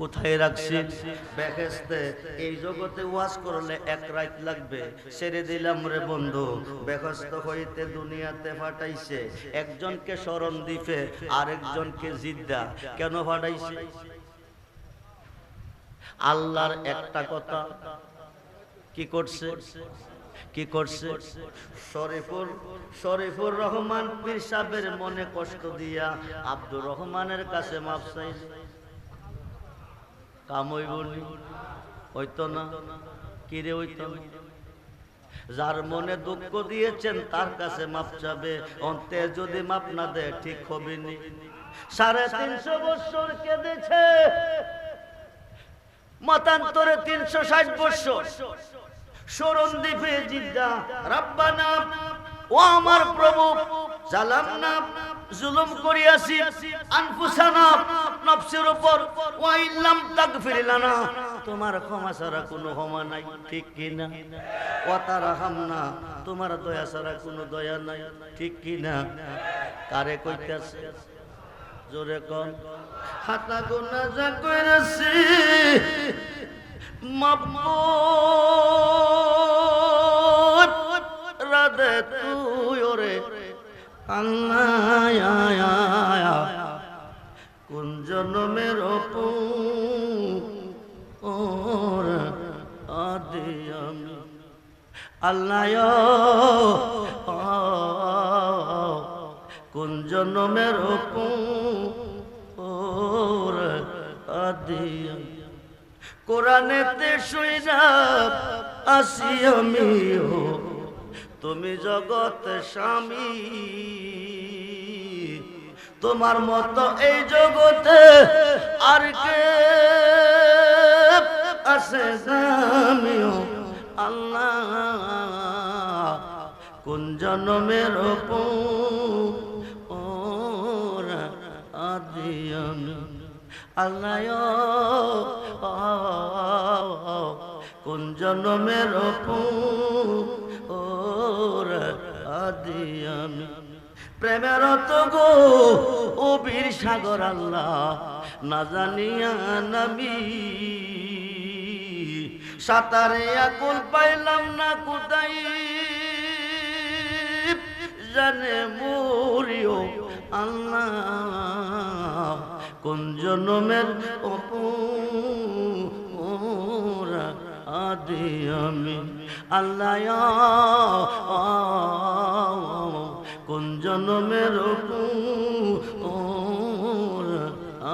কোথায় রাখছেন? বেহেশতে। এই জগতে ওয়াজ করলে এক রাত লাগবে, ছেড়ে দিলাম রে বন্ধু। বেহেশত হইতে দুনিয়াতে পাঠাইছে, একজনকে শরণ দ্বীপে, আরেকজনকে জিদ্দা। কেন পাঠাইছে? আল্লাহর একটা কথা কি করছে? কি করছে? শরীফুর রহমান পীর সাহেবের মনে কষ্ট দিয়া আব্দুর রহমানের কাছে মাফ চাইছে। কাম হইব নি? হইতো না। কিরে হইতো না? যার মনে দুঃখ দিয়েছেন তার কাছে মাপ চাবে, অন্তে যদি মাপ না দেয় ঠিক হবে নি। 350 বছর কেঁদেছে, মতান্তরে 360 বছর শরণ দ্বীপে জিদ্দা। রাব্বানা, ও আমার প্রভু, জালামনা, জুলুম করিয়াছি আনফুসানা, নফসের উপর, ওয়া ইল্লাম তাগফির লানা, তোমার ক্ষমা ছাড়া কোনো ক্ষমা নাই, ঠিক কি না? ওয়া তারহামনা, তোমার দয়া ছাড়া কোনো দয়া নাই, ঠিক কি না? কারে কইতাছে? জোরে কোন। হাতা গুনাহ যা কইরাছি মাবুদ রাধে তুই ওরে আল্লাহ, কোন জন্মের ওর আদি আমি আল্লাহ, কোন জন্মের ওর আদি আমি। কোরআনেতে শুইনা আসি আমিও, তুমি জগৎ স্বামী, তোমার মতো এই জগতে আর কে আছে আমিও আল্লাহ, কোন জন্মের ওর আদি আমি আল্লাহ, কোন জন্মের ওর আদি আমি। প্রেমের তো গো ও বীর সাগর আল্লাহ, না জানিয়া নামি সাঁতারে আকুল পাইলাম না কোথায়, জানে মরিও আল্লাহ, কোন জন্মের ওর আদি আমি আল্লাহ, কোন জন্মের ওর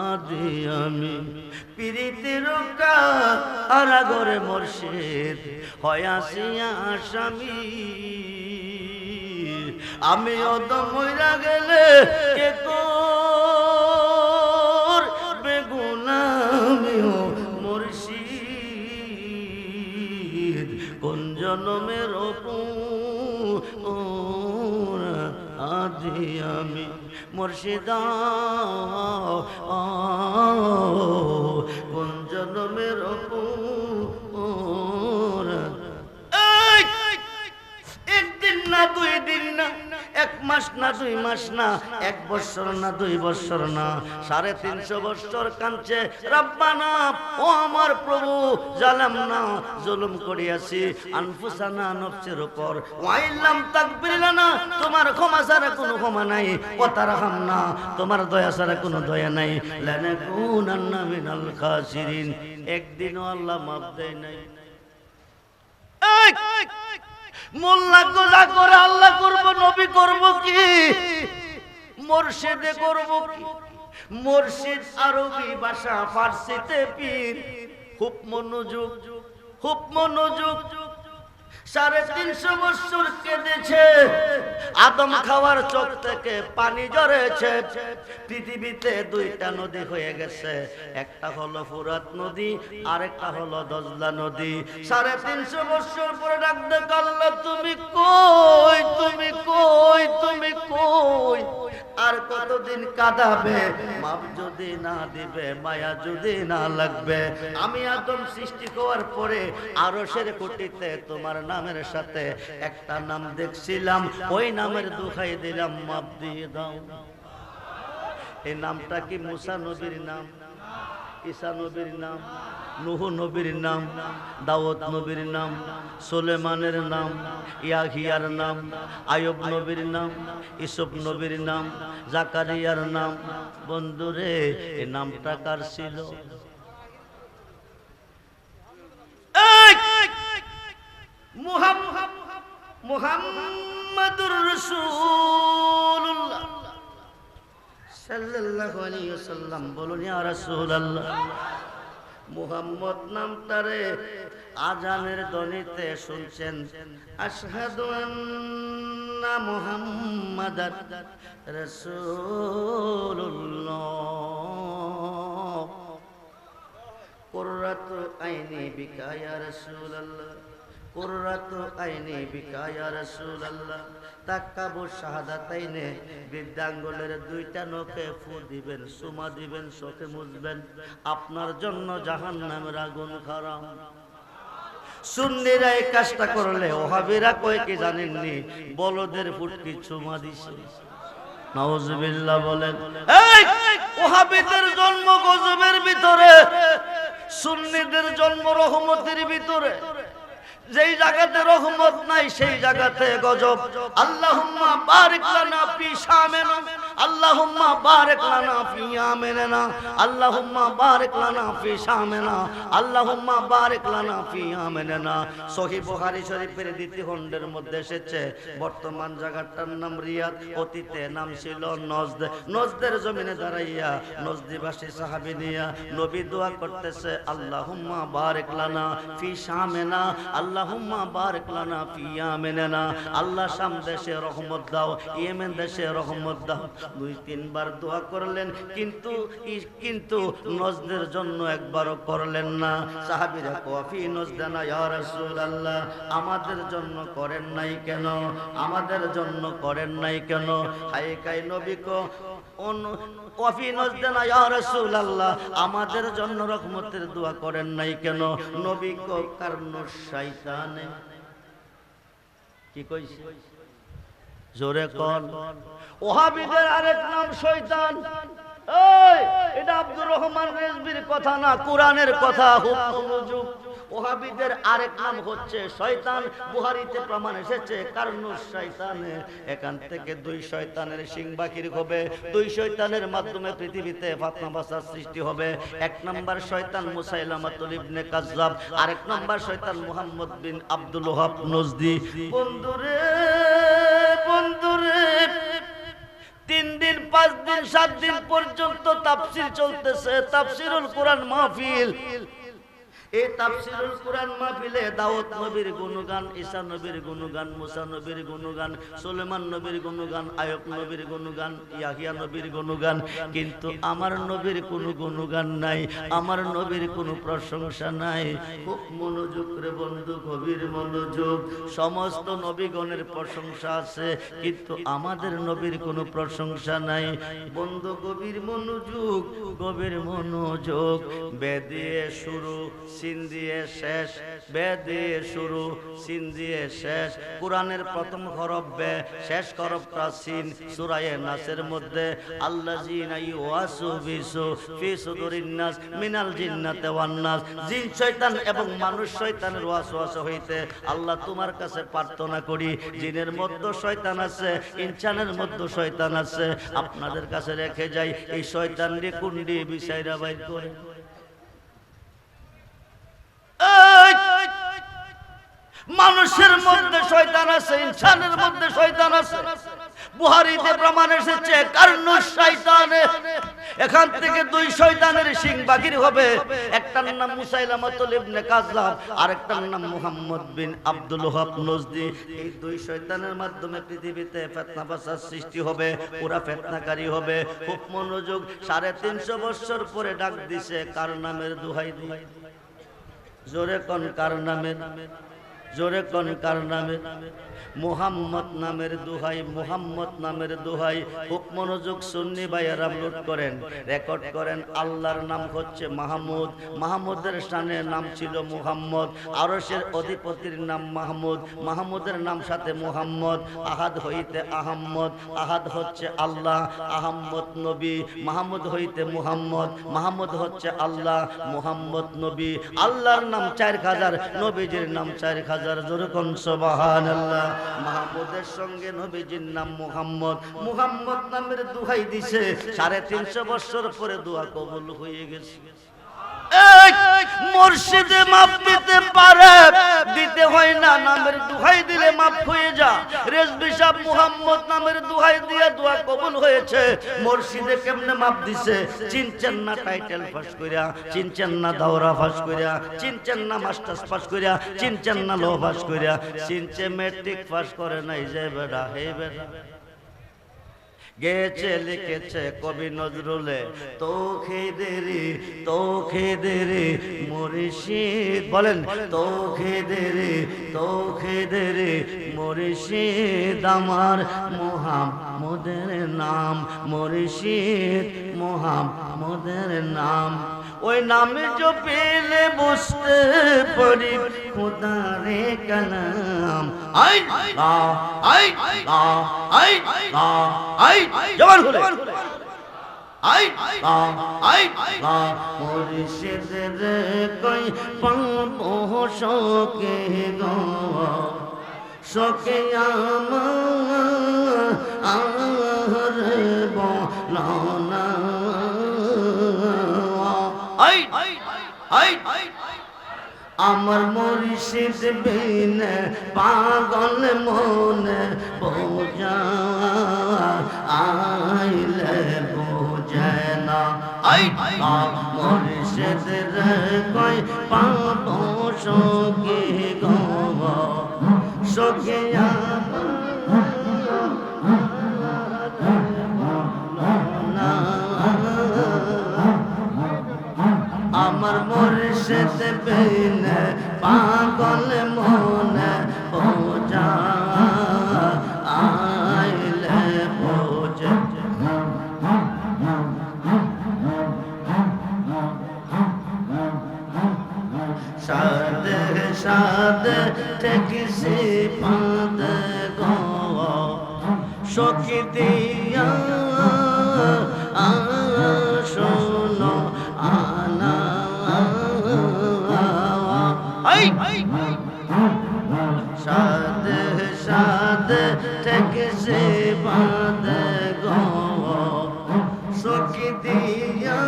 আদি আমি। পীড়িতের কারাগারে মুর্শিদ হয়াছিয়া আসামি, আমি অদম হইরা গেলে কে করবে গুনামিও মুর্শিদ, কোন জন্মের ওর আদি আমি মুর্শিদা, কোন জন্মের ওর। একদিন না, 2 দিন না, 1 মাস না, 2 মাস না, 1 বছর না, 2 বছর না, 350 বছর কাঁদছে। রব্বানা, ও আমার প্রভু, জালামনা, জুলুম করিয়াছি আনফুসানা, নফসের উপর, ওয়া ইল্লাম তাগফির লানা, তোমার ক্ষমা ছাড়া কোনো ক্ষমা নাই, ওয়া তারহামনা, তোমার দয়া ছাড়া কোনো দয়া নাই, লানাকুনান্না মিনাল খাসিরিন। একদিনও আল্লাহ মাফ দেয় নাই। মোল্লা গোলা করে আল্লাহ করব, নবী করব কি, মুর্শিদে করব কি? মুর্শিদ আরবি ভাষা, ফার্সিতে পীর। খুব মনোযোগ, খুব মনোযোগ। 350 বছর কেঁদেছে, আদম খাওয়ার চোখ থেকে পানি ঝরেছে। পৃথিবীতে 2টা নদী হয়ে গেছে, একটা হলো ফুরাত নদী, আরেকটা হলো দজলা নদী। 350 বছর পরে ডাক দে আল্লাহ, তুমি কই, তুমি কই, তুমি কই? আর কতদিন কাঁদাবে? মাপ যদি না দিবে, মায়া যদি না লাগবে। আমি আদম সৃষ্টি হওয়ার পরে আরশের কুটিতে তোমার নামের সাথে একটা নাম দেখছিলাম, ওই নামের দোহাই দিলাম, মাপ দিয়ে দাও। এই নামটা কি মুসা নবীর নাম? ঈসা নবীর নাম, নূহ নবীর নাম, দাউদ নবীর নাম, সুলেমানের নাম, ইয়াহিয়ার নাম, আয়ুব নবীর নাম, ইউসুফ নবীর নাম, জাকারিয়ার নাম। বন্ধুরে এই নামটা কার ছিল? মুহাম্মাদুর রাসূলুল্লাহ সাল্লাল্লাহু আলাইহি ওয়াসাল্লাম। বলুন ইয়া রাসূলুল্লাহ। মুহাম্মদ নামটারে আজানের ধ্বনিতে শুনছেন, আশহাদু আন্না মুহাম্মাদার রাসূলুল্লাহ, কুররাতু আইনি বিকা ইয়া রাসূলুল্লাহ, কুররাতু আইনি বিকা ইয়া রাসূলুল্লাহ। তাকাবু শাহাদাতাইনে, বৃদ্ধাঙ্গুলের দুইটা নখে ফু দিবেন, সুমা দিবেন, চোখে মুছবেন। আপনার জন্য জাহান্নামের আগুন হারাম। সুন্নিরা এই কাজটা করলে ওহাবিরা কয় কি জানেননি? বলদের ফুটকি চুমা দিছে। নাউজুবিল্লাহ বলেন। এই ওহাবিদের জন্ম গজবের ভিতরে, সুন্নিদের জন্ম রহমতের ভিতরে। যেই জায়গাতে রহমত নাই সেই জায়গাতে গজব। আল্লাহুম্মা বারিক লানা ফি শামিনা, আল্লাহুম্মা বারিক লানা ফি ইয়ামিনা, আল্লাহুম্মা বারিক লানা ফি শামিনা, আল্লাহুম্মা বারিক লানা ফি ইয়ামিনা। সহিহ বুখারী শরীফের দ্বিতীয় খণ্ডের মধ্যে এসেছে, বর্তমান জায়গাটার নাম রিয়াদ, অতীতে নাম ছিল নজদ। নজদের জমিনে দাঁড়াইয়া নজদিবাসী সাহাবী নিয়া নবী দোয়া করতেছে, আল্লাহুম্মা বারিক লানা ফি শামিনা, আল্লাহুম্মা বারিক লানা ফি ইয়ামিনা। আল্লাহ শাম দেশে রহমত দাও, ইয়েমেন দেশে রহমত দাও। দুই তিনবার দোয়া করলেন, কিন্তু নজদের জন্য একবারও করলেন না। সাহাবীরা কফি নজদানা ইয়া রাসূলুল্লাহ, আমাদের জন্য করেন নাই কেন? আমাদের জন্য করেন নাই কেন? হায় কাই নবী কো কফি নজদানা ইয়া রাসূলুল্লাহ, আমাদের জন্য রহমতের দোয়া করেন নাই কেন? নবী কো কারণ শয়তানে। কি কইছে? জোরে কোন। ওহাবিদের আরেক নাম শয়তান। এই এটা আব্দুর রহমান রেজবির কথা না, কোরআনের কথা। খুব মনোযোগ। ওহাবিদের আরেক নাম হচ্ছে শয়তান। বুখারীতে প্রমাণ এসেছে কারনুস শয়তানে। এখান থেকে দুই শয়তানের সিং বাকির হবে। দুই শয়তানের মাধ্যমে পৃথিবীতে ফাতনা বাসার সৃষ্টি হবে। এক নাম্বার শয়তান মুসাইলামাতুল ইবনে কাজ্জাব, আরেক নাম্বার শয়তান মুহাম্মদ বিন আব্দুল ওহাব নজদি। বন্ধুরে বন্ধুরে, 3 দিন 5 দিন 7 দিন পর্যন্ত তাফসীর চলতেছে, তাফসীরুল কোরআন মাহফিল। এই তাফসীরুল কোরআন মাহফিলে দাউদ নবীর গুণগান, ঈসা নবীর গুণগান, মুসা নবীর গুণগান, সুলেমান নবীর গুণগান, আয়ুব নবীর গুণগান, ইয়াহিয়া নবীর গুণগান। কিন্তু আমার নবীর কোনো গুণগান নাই, আমার নবীর কোনো প্রশংসা নাই। খুব মনোযোগ রে বন্ধু, গভীর মনোযোগ। সমস্ত নবীগণের প্রশংসা আছে, কিন্তু আমাদের নবীর কোনো প্রশংসা নাই। বন্ধু গভীর মনোযোগ, গভীর মনোযোগ। বে দিয়ে শুরু, সিন দিয়ে শেষ, বে দিয়ে শুরু, সিন দিয়ে শেষ। কোরআনের প্রথম হরফ বে, শেষ হরফটা সিন। সূরা নাসের মধ্যে আল্লাযিনা ইউওয়াসবিসু ফি সুদুরিন নাস মিনাল জিন্নাতি ওয়ান নাস। জিন শয়তান এবং মানুষ শয়তানের ওয়াসওয়াসা হইতে আল্লাহ তোমার কাছে প্রার্থনা করি, জিনের মধ্যে শয়তান আছে, ইনসানের মধ্যে শয়তান আছে। আপনাদের কাছে রেখে যাই, এই শয়তানরে কুন্ডি বিছাইরা বাইর করে। মানুষের মধ্যে শয়তান আছে, ইনসানের মধ্যে শয়তান আছে। বুখারীতে প্রমাণ এসেছে কারনুস শয়তানে। এখান থেকে দুই শয়তানের সিং বাকির হবে। একটার নাম মুসাইলামাতুল ইবনে কাজ্জাব, আরেকটার নাম মুহাম্মদ বিন আব্দুল ওহাব নজদি। এই দুই শয়তানের মাধ্যমে পৃথিবীতে ফিতনা ফাসাদ সৃষ্টি হবে, পুরা ফিতনাকারী হবে। খুব মনোযোগ। 350 বছর পরে ডাক দিছে কার নামের দোহাই দিয়ে? জোরে কোন কার নামের? জোরে কোন কার নামে? মুহাম্মদ নামের দোহাই, মুহাম্মদ নামের দোহাই। খুব মনোযোগ সুন্নি ভাইয়েরা নোট করেন, রেকর্ড করেন। আল্লাহর নাম হচ্ছে মাহমুদ, মাহমুদের শানের নাম ছিল মুহাম্মদ, আরশের অধিপতির নাম মাহমুদ, মাহমুদের নাম সাথে মুহাম্মদ। আহাদ হইতে আহম্মদ, আহাদ হচ্ছে আল্লাহ, আহম্মদ নবী। মাহমুদ হইতে মুহাম্মদ, মাহমুদ হচ্ছে আল্লাহ, মুহাম্মদ নবী। আল্লাহর নাম 4000, নবীজির নাম 4000। জোরে কোন সুবহানাল্লাহ। মাহমুদের সঙ্গে নবীজির নাম মুহাম্মদ, মুহাম্মদ নামের দোহাই দিছে। 350 বছর পরে দোয়া কবুল হয়ে গেছে। মুর্শিদে মাপ দিতে পারে, দিতে হয় না, নামের দোহাই দিলে মাপ হয়ে যা। রেজবি সাহেব মুহাম্মদ নামের দোহাই দিয়ে দোয়া কবুল হয়েছে। মুর্শিদে কেমনে মাপ দিছে? চিনছেন না টাইটেল পাস কইরা, চিনছেন না দাওরা পাস কইরা, চিনছেন না মাস্টার্স পাস কইরা, চিনছেন না ল পাস কইরা, চিনছে ম্যাট্রিক পাস করে নাই যে বেটা, হে বেটা। গেছে লিখেছে কবি নজরুলে, তোখে দেরি মুর্শিদ, বলেন তোখে দেরি মুর্শিদ আমার মুহাম্মদের নাম, মুর্শিদ মুহাম্মদের নাম। ওই নামে जो পেলে বুঝতে পারি খোদারে কালাম। আই লা আই লা আই লা আই জবান খুলে আই লা আই লা মুর্শিদের কই পাবো শোকে গো, শোকে আমার বলনা। আমার মুর্শিদ বিন পাগল মনে বোঝা আইলে বোঝে না। মুর্শিদ রে কই পাবো সখী গো, সখী আমার মুর্শিদ বিন পাগল মনে বোঝা আইলে বোঝে। সাদে সাদে ঠেকিসি পাদ গো, সখী দিয়া শোনো আনা। সাদে সাদে ঠেকিসি পাদ গো, সখী দিয়া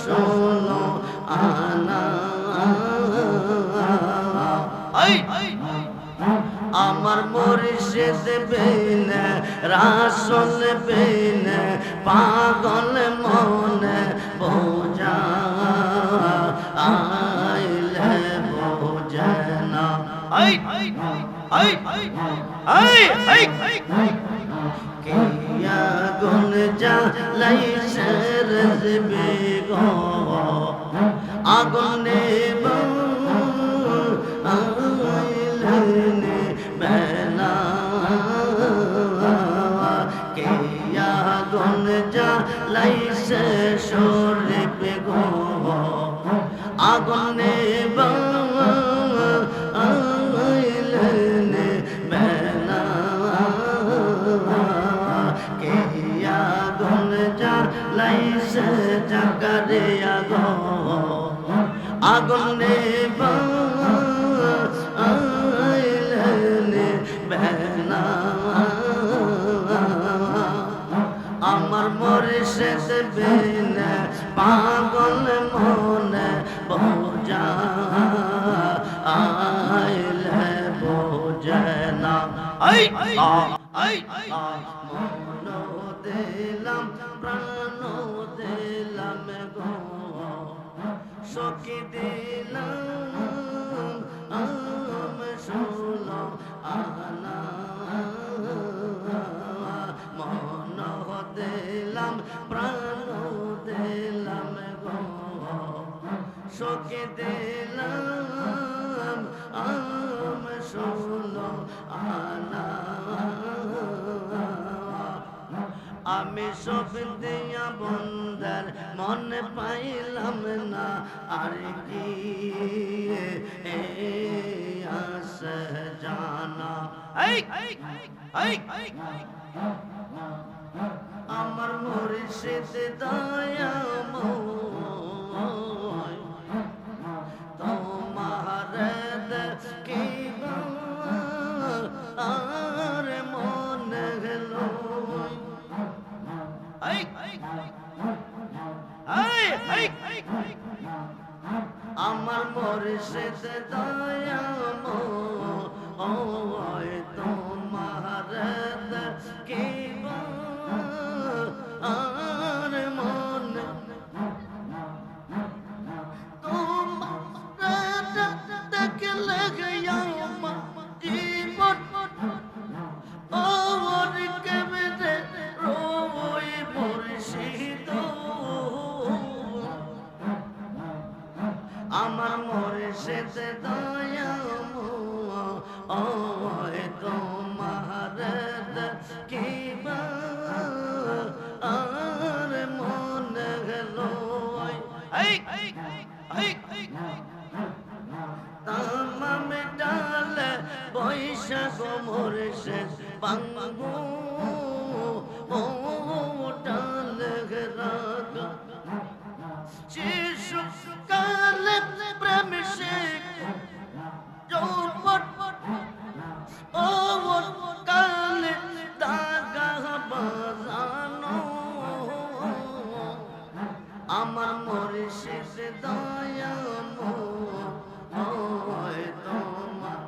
শোনো আনা। আমার মুর্শিদ বিন রাসূল বিন পাগল মনে বোঝা আইলে বোঝে না। কিয়া গুন জ্বালাইছে রেজবি গো, আগুনে আইলে বেলা। কিয়া গুন জ্বালাইছে শরীফ গো, আগুনে আইলে বেলা। কিয়া গুন জ্বালাইছে জাকারিয়া গো, আগুনে আইলে বেলা। আমার মুর্শিদ বিন পাগল মনে বোঝা আইলে বোঝে না। মন দিলাম প্রাণ দিলাম গো, সখী দিলাম শোনো আনা। মন দিলাম প্রাণ দিলাম গো, সখী দিলাম আম ষোলো আনা আমি সব দিয়া বন্দার মনে পাইলাম না আর কি আস জানা আমার মুর্শিদ দয়াময় তোমার দেখিব আর মনে গেল আমার মুর্শিদ দয়াময় তোমার দেখিব আর মনে তোমার দেখলে আমার জীবন ওর কেমনে রই মুর্শিদ আমার মুর্শিদ দয়াময় তোমার দেখিবা আর মনে গেল তামাম ডাল বৈশাখ মুর্শিদ বাঙ্গু ও ডাল রাগ শিশু কালে প্রেম শেখ যৌবন ও কালে দাগা বাজানো আমার মুর্শিদ দয়াময় তোমার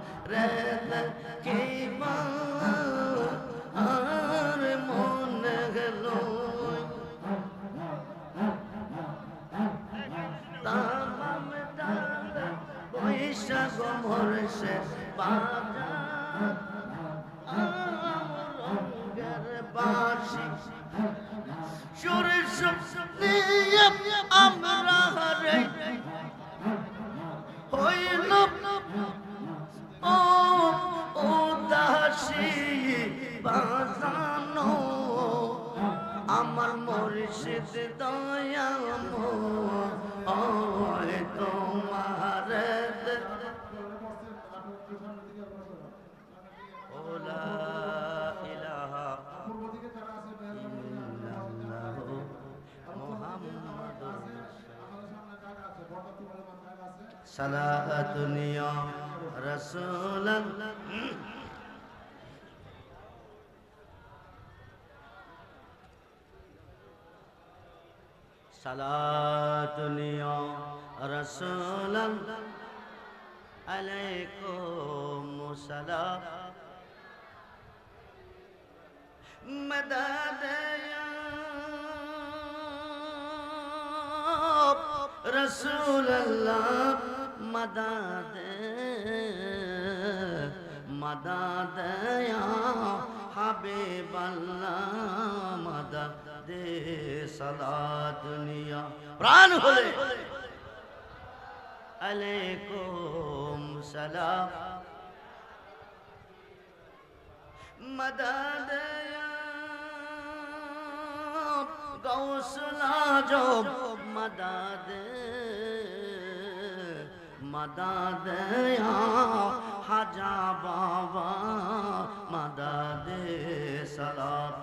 দেখিবা আর মনে গেল তামাম ডাল বৈশাখ মুর্শিদ বাজার রঙের বাঁশি সুরে নিয়ে আমরা রে হইল ও দাসী বাজানো আমার মুর্শিদ দয়াময় তোমার লা ইলাহা ইল্লাল্লাহু মুহাম্মাদুর সালাতুন ইয়া রাসূলাল্লাহ সালাতুন ইয়া রাসূলাল্লাহ আলাইকুম সালাম مدد يا رسول الله مدد مدد يا حبيب الله مدد صلاة دنيا প্রাণ হলে আলাইকুম সালাম مدد গৌসুল আজম মদদ মদদ হাজা বাবা মদদ সালাম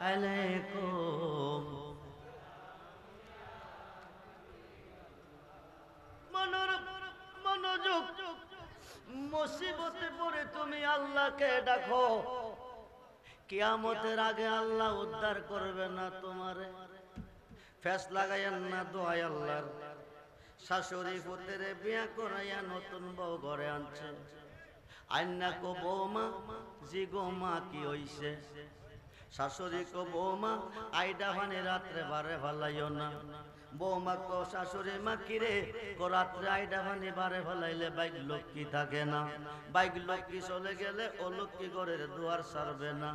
আলাইকুম মনোযোগ মুসিবতে পড়ে তুমি আল্লাহকে ডাকো কিয়ামতের আগে আল্লাহ উদ্ধার করবে না তোমারে ফেস লাগাইয়েন না দোয়াই আল্লাহর শাশুড়ি পুত্রে বিয়া করাইয়া নতুন বউ ঘরে আনছে আইনা কো বৌমা জি গো মা কি হইছে শাশুড়ি কো বৌমা আইডা ভানে রাত্রে বারে ভালাইও না বৌমা কো শাশুড়ি মা কিরে কো রাত্রে আইডা পানি বারে ফেলাইলে বাইক লক্ষ্মী থাকে না, বাইক লক্ষ্মী চলে গেলে ও লক্ষ্মী ঘরের দুয়ার ছাড়বে না।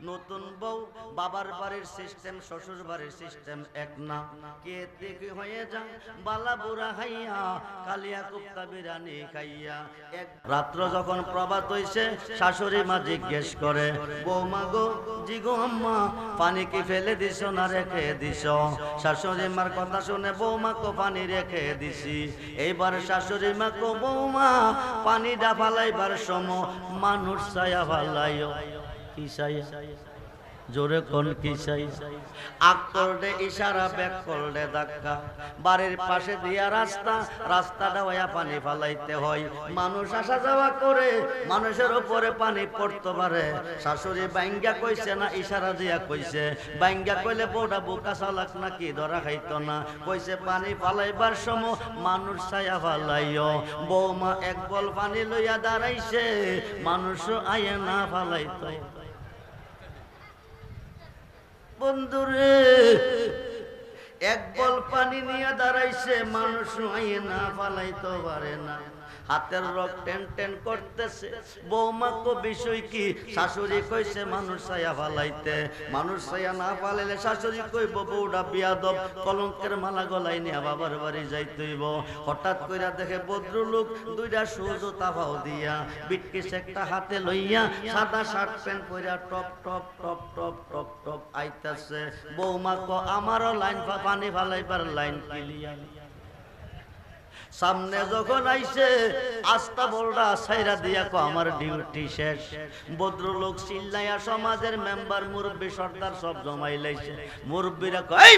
নতুন বউ বাবার বাড়ির সিস্টেম শ্বশুর বাড়ির সিস্টেম এক না, কে দেখি হয়ে যা বালা বুড়া খাইয়া কালিয়া কুপ্তা বিরিয়ানি খাইয়া। এক রাত্র যখন প্রভাত হইছে শাশুড়ি মা জিজ্ঞেস করে বৌমা গো জি গো আম্মা পানি কি ফেলে দিছ না রেখে দিছ? শাশুড়ি মার কথা শুনে বৌমা কো পানি রেখে দিছি। এইবার শাশুড়ি মা কো বৌমা পানিটা ফালাইবার সময় মানুষ ছায়া ফালাইও। কি ছায়া? জোরে কোন কি চাই? আগ করলে ইশারা ব্যাক করলে ধাক্কা, বাড়ির পাশে দিয়া রাস্তা, রাস্তাটা হইয়া পানি ফালাইতে হয়। মানুষ আসা যাওয়া করে, মানুষের উপরে পানি পড়তে পারে। শাশুড়ি বাইঙ্গা কইছে না ইশারা দিয়া কইছে? বাইঙ্গা কইলে বউটা বোকা চালাক নাকি ধরা খাইতো না? কইছে পানি ফালাইবার সময় মানুষ ছায়া ফালাইও। বৌমা এক বল পানি লইয়া দাঁড়াইছে, মানুষও আয়ে না ফালাইতো। বন্ধুরে এক বল পানি নিয়ে দাঁড়াইছে, মানুষ আইয়ে না ফালাইতে পারে না। হাতের রক টেন টেন করতেছে। বৌমা কো বিষয় কি? শাশুড়ি কইছে মানুষ ছায়া ফালাইতে। মানুষ ছায়া না ফালাইলে শাশুড়ি কইব বউটা বিয়াদব, কলঙ্কের মালা গলায় নিয়ে বাবার বাড়ি যাইতেইব। হঠাৎ কইরা দেখে ভদ্রলোক দুইটা সুজো তাফাও দিয়া বিটকিস একটা হাতে লইয়া সাদা শার্ট প্যান্ট পইরা top top top top top top আইতাছে। বৌমা কো আমারও লাইন পানি ফালাইবার লাইন ক্লিয়ার। সামনে যখন আইছে আস্তা বলরা ছাইরা দিয়া কো আমার ডিউটি শেষ। ভদ্রলোক চিল্লাইয়া সমাজের মেম্বার মুরব্বি সর্দার সব জমাই লাইছে। মুরব্বিরা কয়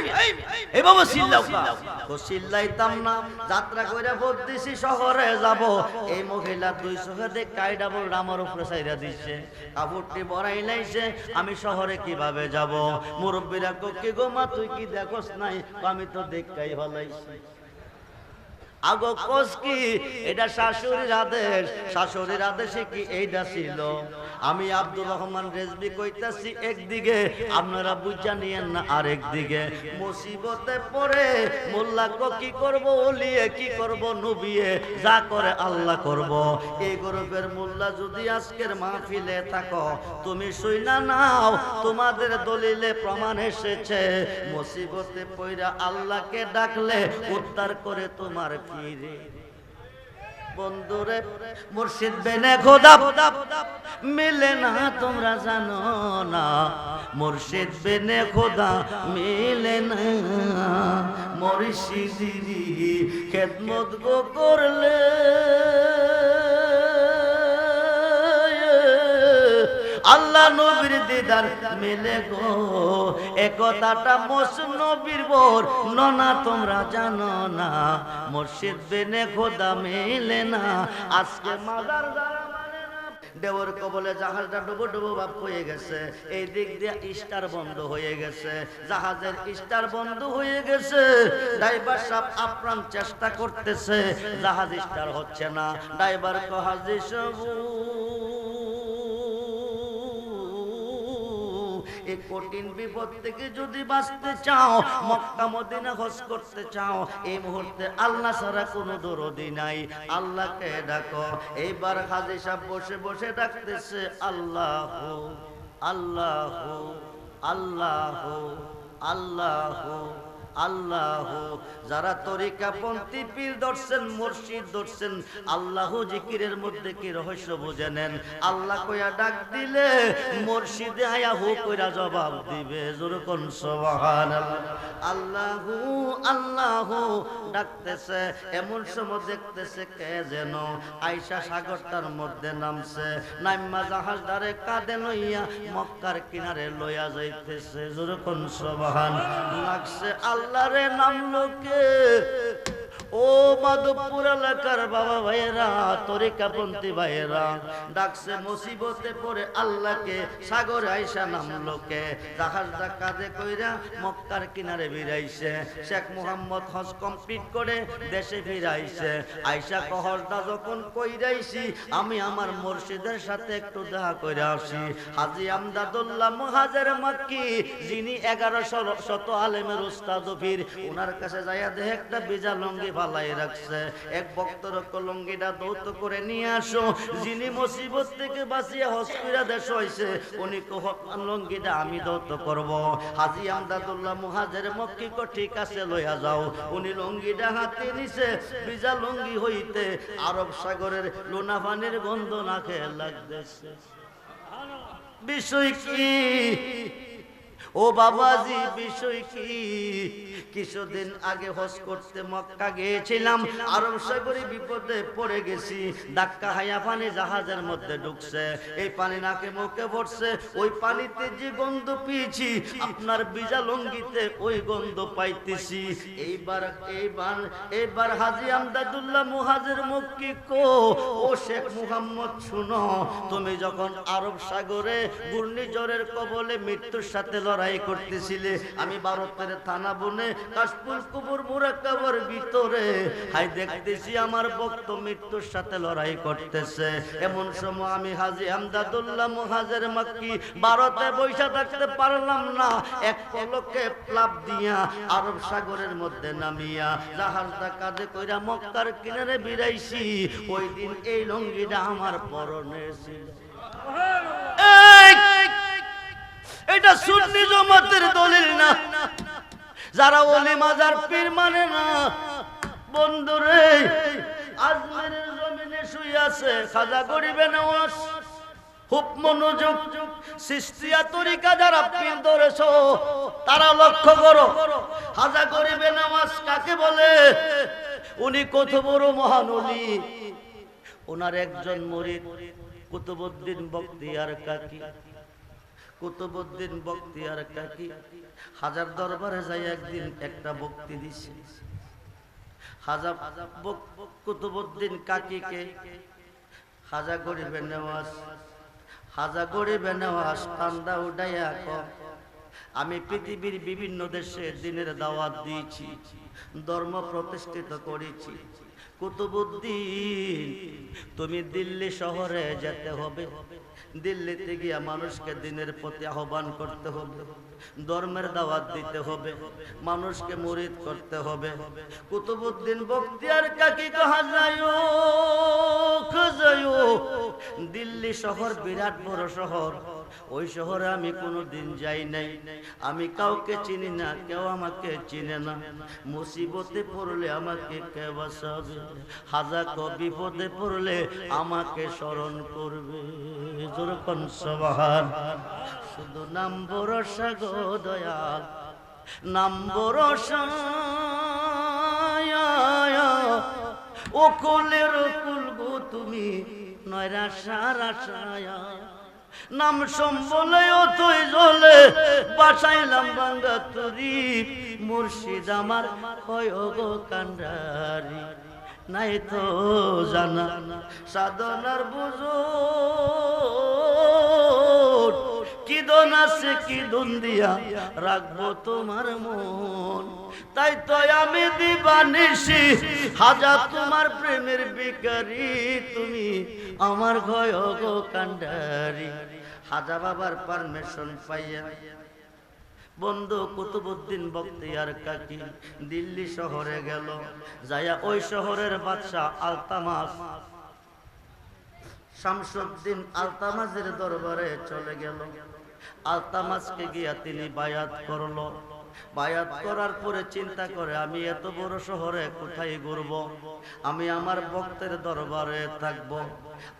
এই বাবা চিল্লাও কা? তো চিল্লাইতাম না, যাত্রা কইরা ভোট দিছি শহরে যাব। এই মহিলা 200 দে কাইডা বল আমার উপরে ছাইরা দিছে, কাপড়টি বড়াই লাইছে, আমি শহরে কিভাবে যাব? মুরব্বিরা কো কি গো মা তুই কি দেখোস নাই? আমি তো দেখাই ভালাইছি। আগো কোস কি এটা শাশুড়ির আদেশ? শাশুড়ির আদেশে কি এইটা ছিল? আমি আব্দুর রহমান রেজবি কইতাছি একদিকে, আপনারা বুঝা নিয়েন না আরেকদিকে। মুসিবতে পড়ে মোল্লা কো কি করব, ওলিয়ে কি করব, নবিয়ে যা করে আল্লাহ করব। এই গরবের মোল্লা যদি আজকের মাহফিলে থাকো, তুমি শুইনা নাও, তোমাদের দলিলে প্রমাণ এসেছে মুসিবতে পড়া আল্লাহকে ডাকলে উদ্ধার করে তোমার ফিরে। বন্ধুরে মুর্শিদ বেনে খোদা মিলে না তোমরা জানো না, মুর্শিদ বেনে খোদা মিলে না। মুর্শিদি খেদমত গো করলে আল্লাহ নবীর দিদার মিলে গো। একথাটা মসনবীর বোর ননা তোমরা জানো না, মুর্শিদ বিনে খোদা মিলে না। আজকে মাজার যারা মানে না, দেওয়ার কবলে জাহাজটা ডুবো ডুবো ভাব হয়ে গেছে। এই দিক দিয়ে স্টার বন্ধ হয়ে গেছে, জাহাজের স্টার বন্ধ হয়ে গেছে। ড্রাইভার সাহেব আপ্রাণ চেষ্টা করতেছে, জাহাজ স্টার হচ্ছে না। ড্রাইভার কো হাজি সবু এই কঠিন বিপদ থেকে যদি বাঁচতে চাও, মক্কা মদিনা হজ করতে চাও, এই মুহূর্তে আল্লাহ ছাড়া কোনো দরদি নাই, আল্লাহকে ডাকো। এইবার হাজী সাহেব বসে বসে ডাকতেছে আল্লাহ আল্লাহ আল্লাহ আল্লাহ আল্লাহ। যারা তরিকাপন্থী পীর ধরছেন, মুর্শিদ ধরছেন, আল্লাহ জিকিরের মধ্যে কি রহস্য বুঝে নেন। আল্লাহ কইয়া ডাক দিলে মুর্শিদে আয়া হু কইরা জবাব দিবে। যেরকম সুবহানাল্লাহ। আল্লাহু আল্লাহু ডাকতেছে, এমন সময় দেখতেছে কে যেন আয়েশা সাগরটার মধ্যে নামছে, নাইমা জাহাজ দ্বারে কাঁধে লইয়া মক্কার কিনারে লইয়া যাইতেছে। যেরকম সুবহান লাগছে আল্লাহরে নাম লোকে ও মাধবপুর এলাকার বাবা ভাইয়েরা, তরিকাপন্থী ভাইয়েরা, ডাকছে মুসিবতে পড়ে আল্লাহকে, সাগরে আইসা নামলো কে, জাহাজটা কাঁধে কইরা মক্কার কিনারে বিরাইছে। শেখ মুহাম্মদ হজ কমপ্লিট করে দেশে ফিরাইছে। আইসা হজটা যখন কইরাইছি, আমি আমার মুর্শিদের সাথে একটু দেখা করে আসি। হাজী আমদাদুল্লাহ মুহাজির মক্কি, যিনি 1100 আলেমের উস্তাদ পীর, ওনার কাছে যাইয়া দেখে একটা বিজা লঙ্গি ফালাই রাখছে। এক ভক্তর লঙ্গিটা দৌত করে নিয়ে আসো। যিনি মুসিবত থেকে বাঁচিয়ে হজ কইরা দেশ হইছে, উনি লঙ্গিটা আমি দৌত করব। হাজী আমদাদুল্লাহ মুহাজির মক্কি কো ঠিক আছে লইয়া যাও। উনি লঙ্গিটা হাতে নিছে। বিজা লঙ্গি হইতে আরব সাগরের লোনা পানির গন্ধ নাকে লাগতেছে। বিষয় কি ও বাবাজি, বিষয় কি? কিছুদিন আগে হজ করতে মক্কা গিয়েছিলাম, আরব সাগরে বিপদে পড়ে গেছি। ধাক্কা হাইয়া পানি জাহাজের মধ্যে ঢুকছে, এই পানি নাকে মুখে পড়ছে। ওই পানিতে যে গন্ধ পেয়েছি, আপনার বিজা লঙ্গিতে ওই গন্ধ পাইতেছি। এইবার হাজী আমদাদুল্লাহ মুহাজির মক্কি কো, ও শেখ মুহাম্মদ শুনো, তুমি যখন আরব সাগরে ঘূর্ণিঝড়ের কবলে মৃত্যুর সাথে লড়াই করতেছিলে, আমি ভারতের থানা বনে কাশফুল কুবুর মুরাক্কাবার ভিতরে হাই দেখতেছি আমার ভক্ত মৃত্যুর সাথে লড়াই করতেছে। এমন সময় আমি হাজী আমদাদুল্লাহ মুহাজির মক্কি ভারতে বৈশা থাকতে পারলাম না। এক পলকে লাফ দিয়া আরব সাগরের মধ্যে নামিয়া জাহাজটা কাঁধে কইরা মক্কার কিনারে বিরাইছি। ওই দিন এই লঙ্গিটা আমার পরনে ছিল। এটা সুন্নি জামাতের দলিল না। যারা ওলি মাজার পীর মানে না, বন্ধুরে, আজমেরের জমিনে শুয়ে আছে খাজা গরিবে নওয়াজ। খুব মনোযোগ, সিস্তিয়া তরিকা যারা পীর ধরেছো তারা লক্ষ্য করো, খাজা গরিবে নওয়াজ কাকে বলে? উনি কত বড় মহান ওলি। ওনার একজন মুরিদ কুতুবউদ্দিন বখতিয়ার কাকি। কুতুবউদ্দিন বখতিয়ার কাকি হাজার দরবারে যাই একদিন একটা বক্তি দিছে। হাজার কুতুবউদ্দিন কাকিকে হাজা গরিবে নওয়াজ, হাজা গরিবে নওয়াজ কান্দা উঠাইয়া কয়, আমি পৃথিবীর বিভিন্ন দেশে দিনের দাওয়াত দিয়েছি, ধর্ম প্রতিষ্ঠিত করেছি। কুতুবউদ্দিন, তুমি দিল্লি শহরে যেতে হবে। দিল্লিতে গিয়া মানুষকে দিনের প্রতি আহ্বান করতে হবে, ধর্মের দাওয়াত দিতে হবে, মানুষকে মুরিদ করতে হবে। কুতুবউদ্দিন বখতিয়ার কাকি কহা যায়, দিল্লি শহর বিরাট বড় শহর। ওই শহরে আমি কোনোদিন যাই নাই, আমি কাউকে চিনি না, কেউ আমাকে চিনে না। মুসিবতে পড়লে আমাকে কে বাঁচাবে? হাজা বিপদে পড়লে আমাকে স্মরণ করবে। যেরকম সুবহান, শুধু নাম ভরসা গো দয়াল, নাম ভরসা। ও কুলের কুল গো তুমি, নয়রা সারা সায়া। নাম সম্বলে অতই জলে বাসাইলাম বাঙ্গা তরি। মুর্শিদ আমার হয় গো কান্ডারি, নাই তো জানা সাধনার বুঝো। কি দন আছে কি দন দিয়া রাখবো তোমার মন। তাই তো আমি দিবানিশি হাজা তোমার প্রেমের ভিখারি। তুমি আমার ঘয় গো কান্ডারি। হাজা বাবার পারমিশন পাইয়া বন্ধু কুতুবউদ্দিন বখতিয়ার কাকি দিল্লি শহরে গেল। যাইয়া ওই শহরের বাদশাহ আলতামাস শামসুদ্দিন আলতামাসের দরবারে চলে গেল। আলতামাসকে গিয়া তিনি বায়াত করলো। বায়াত করার পরে চিন্তা করে, আমি এত বড় শহরে কোথায় ঘুরবো? আমি আমার ভক্তের দরবারে থাকবো।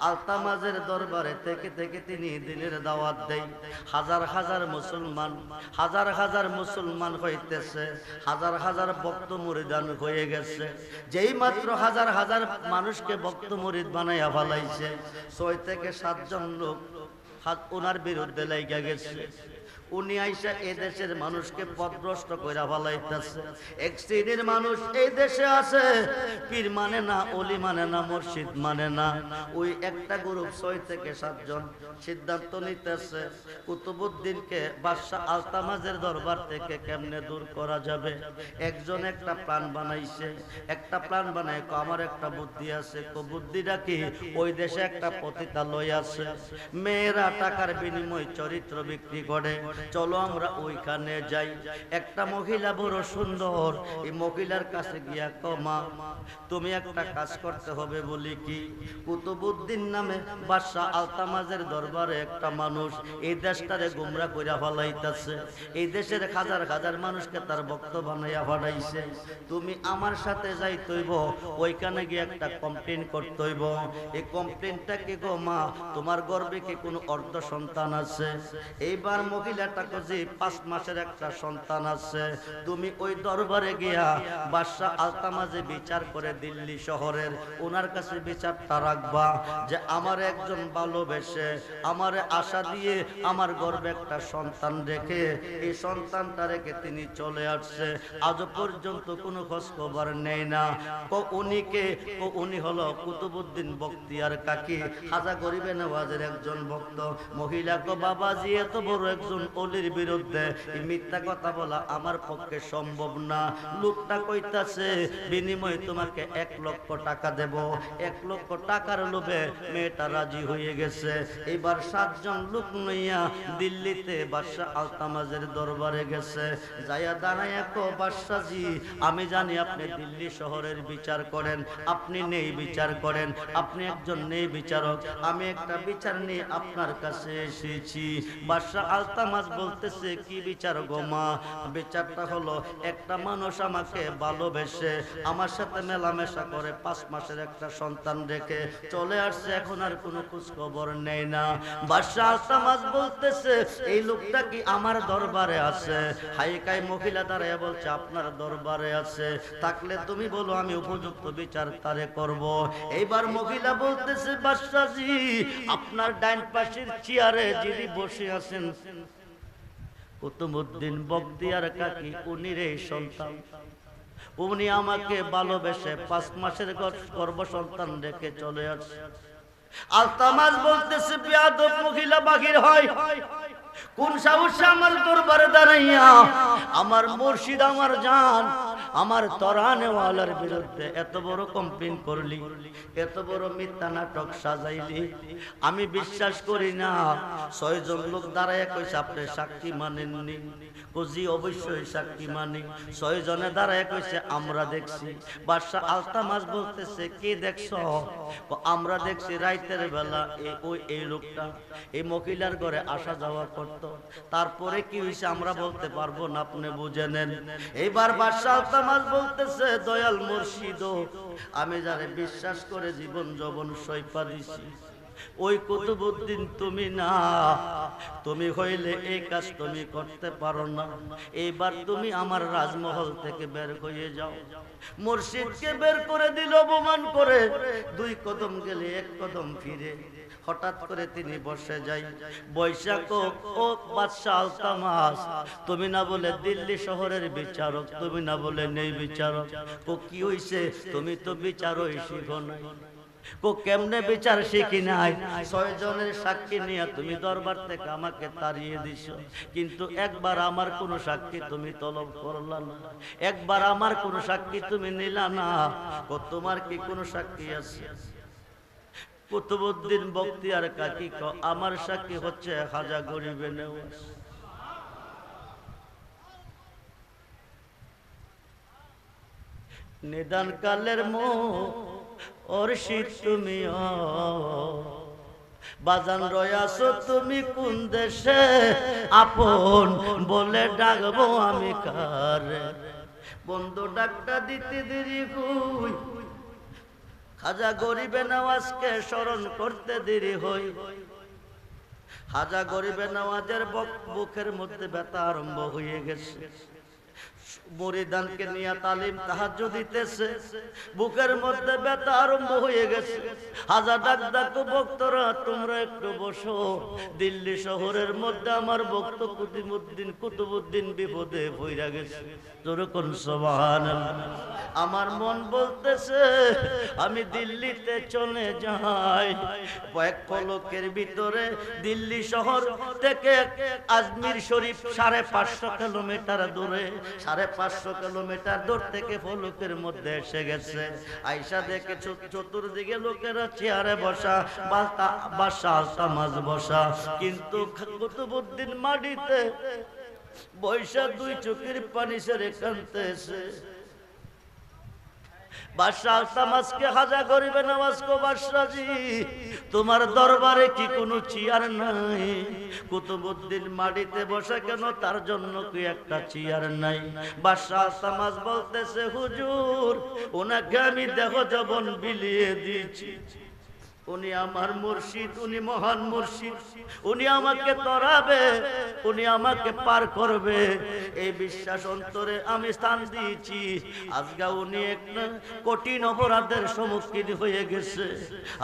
আলতামাজের দরবারে থেকে থেকে তিনি দিনের দাওয়াত দেয়। হাজার হাজার মুসলমান, হাজার হাজার মুসলমান হইতেছে, হাজার হাজার ভক্ত মুরিদান হয়ে গেছে। যেই মাত্র হাজার হাজার মানুষকে ভক্ত মুরিদ বানাইয়া ফেলাইছে, 6 থেকে 7 জন লোক ওনার বিরুদ্ধে লাইগা গেছে। উনি আইসা এই দেশের মানুষকে পথভ্রষ্ট কইরা ফেলাইতেছে। এক শ্রেণীর মানুষ এই দেশে আছে, পীর মানে না, ওলি মানে না, মুর্শিদ মানে না। ওই একটা গ্রুপ 6 থেকে 7 জন সিদ্ধান্ত নিতেছে কুতুবউদ্দিনকে বাদশা আলতামাজের দরবার থেকে কেমনে দূর করা যাবে। একজন একটা প্ল্যান বানাইছে, একটা প্ল্যান বানায় আমার একটা বুদ্ধি আছে। বুদ্ধিটা কি? ওই দেশে একটা পতিতালয় আছে, মেয়েরা টাকার বিনিময়ে চরিত্র বিক্রি করে, চলো আমরা ওইখানে যাই। একটা মহিলা বড় সুন্দর, এই মহিলার কাছে গিয়া কমা তুমি একটা কাজ করতে হবে। বলি কি? কুতুবউদ্দিন নামে বাদশা আলতামাজের দরবারে একটা মানুষ এই দেশটারে গোমরা কইরা ফলাইতাছে, এই দেশের হাজার হাজার মানুষকে তার ভক্ত বানাইয়া ফাটাইছে। তুমি আমার সাথে যাইতে হইব, ওইখানে গিয়ে একটা কমপ্লেন করতে হইব। এই কমপ্লেনটা কি গো মা, তোমার গর্ভে কি কোনো অর্ধ সন্তান আছে? এইবার মহিলাটা কজি 5 মাসের একটা সন্তান আছে। তুমি ওই দরবারে গিয়া বাদশা আলতামাজে বিচার করে দিল্লি শহরের ওনার কাছে বিচারটা রাখবা যে আমার একজন ভালোবেসে আমারে আশা দিয়ে আমার গর্ভে একটা সন্তান রেখে এই সন্তানটা রেখে তিনি চলে আসছে, আজও পর্যন্ত কোনো খোঁজ খবর নেই না। উনি হলো কুতুবউদ্দিন বখতিয়ার কাকি, খাজা গরিবে নওয়াজের একজন ভক্ত। মহিলা কো বাবাজি, এত বড় একজন ওলির বিরুদ্ধে মিথ্যা কথা বলা আমার পক্ষে সম্ভব না। লোকটা কইতাছে বিনিময়ে তোমাকে 1 লক্ষ টাকা দেব। 1 লক্ষ টাকার লোভে মেয়েটা রাজি হয়ে গেছে। এবার 7 জন লোক লইয়া দিল্লিতে বাদশা আলতামাজের দরবারে গেছে। যাইয়া দাঁড়াইয়া কো বাদশাজি, আমি জানি আপনি দিল্লি শহরের বিচার করেন, আপনি নেই বিচার করেন, আপনি একজন নেই বিচারক, আমি একটা বিচার নিয়ে আপনার কাছে এসেছি। বাদশা আলতামাজ বলতেছে কি বিচার গো মা? বিচারটা হলো একটা মানুষ আমাকে ভালোবেসে আমার সাথে মেলামেশা করে 5 মাসের একটা সন্তান রেখে চলে আসছে, এখন আর কোনো খোঁজ খবর নেই না। বাদশা আলতামাজ বলতেছে এই লোকটা কি আমার দরবারে আছে? হাইকাই মহিলা দাঁড়ায় বলছে আপনার দরবারে আছে, থাকলে তুমি বলো, আমি উপযুক্ত বিচার তারে করব। এইবার মহিলা বলতেছে বাদশাজি, আপনার ডাইন পাশের চেয়ারে যিনি বসে আছেন কুতুবউদ্দিন বখতিয়ার কাকি, উনির এই সন্তান, উনি আমাকে ভালোবেসে 5 মাসের গর্ভ সন্তান রেখে চলে আসছে। আলতামাজ বলতেছে বেয়াদব মহিলা বাহির হয়, কোন সাহসে আমার দরবারে দাঁড়াইয়া আমার মুর্শিদ, আমার জান, আমার তরানেওয়ালার বিরুদ্ধে এত বড় কমপ্লেন করলি, এত বড় মিথ্যা নাটক সাজাইলি? আমি বিশ্বাস করি না। 6 জন লোক দাঁড়াইয়া কইছে আপনি সাক্ষী মানেননি? কোজি অবশ্যই সাক্ষী মানি। 6 জনে দাঁড়াইয়া কইছে আমরা দেখছি। বাদশা আলতামাজ বলতেছে কে দেখছো? আমরা দেখছি রাইতের বেলা এই লোকটা এই মহিলার ঘরে আসা যাওয়া করত। তারপরে কি হইছে আমরা বলতে পারবো না, আপনি বুঝে নেন। এইবার বাদশা আলতামাজ বলতেছে দয়াল মুর্শিদ, আমি যারে বিশ্বাস করে জীবন যৌবন সইপা দিছি ওই কুতুবউদ্দিন তুমি না। তুমি হইলে এই কাজ তুমি করতে পারো না। এইবার তুমি আমার রাজমহল থেকে বের হয়ে যাও। মুর্শিদকে বের করে দিল অপমান করে। 2 কদম গেলে 1 কদম ফিরে। হঠাৎ করে তিনি বসে যাই। বৈশাখ ও বাদশা আলতামাজ, তুমি না বলে দিল্লি শহরের বিচারক, তুমি না বলে নেই বিচারক, ও কি হইছে? তুমি তো বিচারই শিখো নাই। কেমনে বিচার শিখি নাই? 6 জনের সাক্ষী নিয়ে তুমি দরবার থেকে আমাকে তাড়িয়ে দিছো, কিন্তু একবার আমার কোন সাক্ষী তুমি তলব করলা না, একবার আমার কোন সাক্ষী তুমি নিলা না। তোমার কি কোন সাক্ষী আছে? কুতুবউদ্দিন বখতিয়ার কাকি আমার সাক্ষী হচ্ছে খাজা গরিবে নওয়াজ। নিদান কালের মুর্শিদ তুমি বাজান রয়াছো তুমি কোন দেশে? আপন বলে ডাকবো আমি কারে? বন্ধু ডাকটা দিতে দেরি হই, খাজা গরিবে নওয়াজকে স্মরণ করতে দেরি হই। খাজা গরিবে নওয়াজের বুকের মধ্যে ব্যথা আরম্ভ হয়ে গেছে। মুরিদানকে নিয়ে তালিম তাহাজ্জুদ দিতেছে, বুকের মধ্যে ব্যথা আরম্ভ হয়ে গেছে। হাজার ডাক ডাকো ভক্তরা তোমরা একটু বসো, দিল্লি শহরের মধ্যে আমার ভক্ত কুতুবউদ্দিন বিপদে পইরা গেছে। যেরকম সুবহানাল্লাহ। আমার মন বলতেছে আমি দিল্লিতে চলে যাই। কয়েক পলকের ভিতরে দিল্লি শহর থেকে আজমির শরীফ 550 কিলোমিটার দূরে, 550 কিলোমিটার দূর থেকে পলকের মধ্যে এসে গেছে। আয়সা দেখে চতুর্দিকে লোকেরা চেয়ারে বসা, বাসা আলতামাজ বসা, কিন্তু কুতুবউদ্দিন মাটিতে বৈশা দুই চোখের পানি ছেড়ে কাঁদতেছে। বাদশাহ আলতামাজকে হাজা করিবে নামাজ কো বাদশাহজি, তোমার দরবারে কি কোনো চেয়ার নাই? কুতুবউদ্দিন মাটিতে বসে কেন, তার জন্য কি একটা চেয়ার নাই? বাদশাহ আলতামাজ বলতেছে হুজুর, ওনাকে আমি দেহ যবন বিলিয়ে দিয়েছি, উনি আমার মুর্শিদ, উনি মহান মুর্শিদ, উনি আমাকে তরাবে, উনি আমাকে পার করবে, এই বিশ্বাস অন্তরে আমি স্থান দিয়েছি। আজকে উনি একটা কঠিন অপরাধের সম্মুখীন হয়ে গেছে,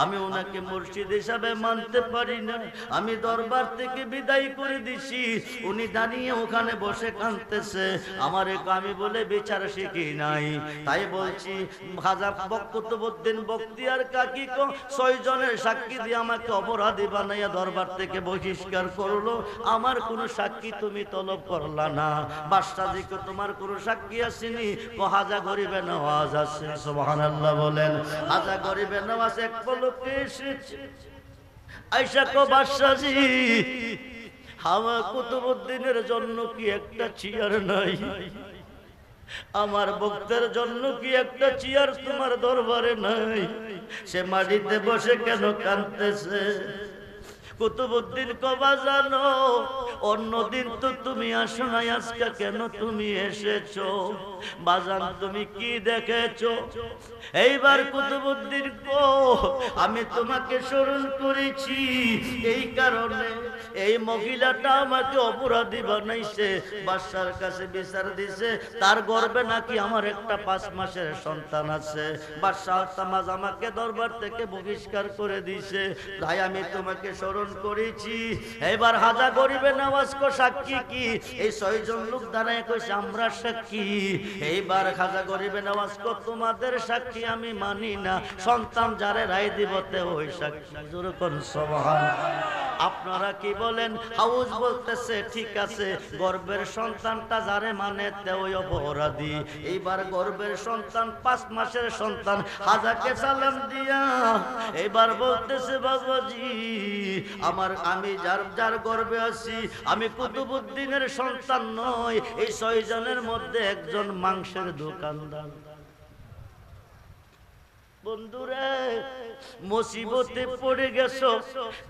আমি ওনাকে মুর্শিদ হিসাবে মানতে পারি না। আমি দরবার থেকে বিদায় করে দিছি, উনি দাঁড়িয়ে ওখানে বসে কাঁদতেছে। আমারে আমি বলে বিচার শিখি নাই, তাই বলছি খাজা কুতুবউদ্দিন বখতিয়ার কাকি কো 6 জনের সাক্ষী দিয়ে আমাকে অপরাধী বানাইয়া দরবার থেকে বহিষ্কার করলো। আমার কোনো সাক্ষী তুমি তলব করলা না। বাদশাহজিকে তোমার কোনো সাক্ষী আসেনি? হাজা গরিবে নওয়াজ আছে। সুবহানাল্লাহ বলেন। হাজা গরিবে নওয়াজ এক পলকে এসেছে। আয়েশা কো বাদশাহজি, আমার কুতুবউদ্দিনের জন্য কি একটা চেয়ার নাই? আমার ভক্তের জন্য কি একটা চেয়ার তোমার দরবারে নাই? সে মাটিতে বসে কেন কাঁদতেছে? কুতুবউদ্দিন কবা জানো, অন্যদিন তো তুমি আসো নাই, আজকে কেন তুমি এসেছো? বাজান তুমি কি দেখেছো? এইবার কুতুবউদ্দিন কো, আমি তোমাকে স্মরণ করেছি, এই কারণে এই মহিলাটা আমাকে অপরাধী বানাইছে, বাদশার কাছে বিচার দিছে, তার গর্ভে নাকি আমার একটা 5 মাসের সন্তান আছে। বাদশা আলতামাজ আমাকে দরবার থেকে বহিষ্কার করে দিছে, তাই আমি তোমাকে স্মরণ করেছি। এবার হাজা গরিবে নওয়াজ কো সাক্ষী কি? এই 6 জন লোক দাঁড়ায় কইছে আমরা সাক্ষী। এইবার খাজা গরিবে নওয়াজ কো তোমাদের সাক্ষী আমি মানি না, সন্তান যারে রায় দিবতে ওই সাক্ষী। জোরে কোন সুবহানাল্লাহ। আপনারা কি বলেন? হাউস বলতেছে ঠিক আছে, গর্ভের সন্তানটা যারে মানে তে ওই অপরাধী। এইবার গর্ভের সন্তান 5 মাসের সন্তান হাজাকে সালাম দিয়া এবার বলতেছে বাবাজি, আমি যার গর্ভে আছি আমি কুতুবউদ্দিনের সন্তান নয়, এই 6 জনের মধ্যে একজন মাংসের দোকানদার। বন্ধুরে, মুসিবতে পড়ে গেছো,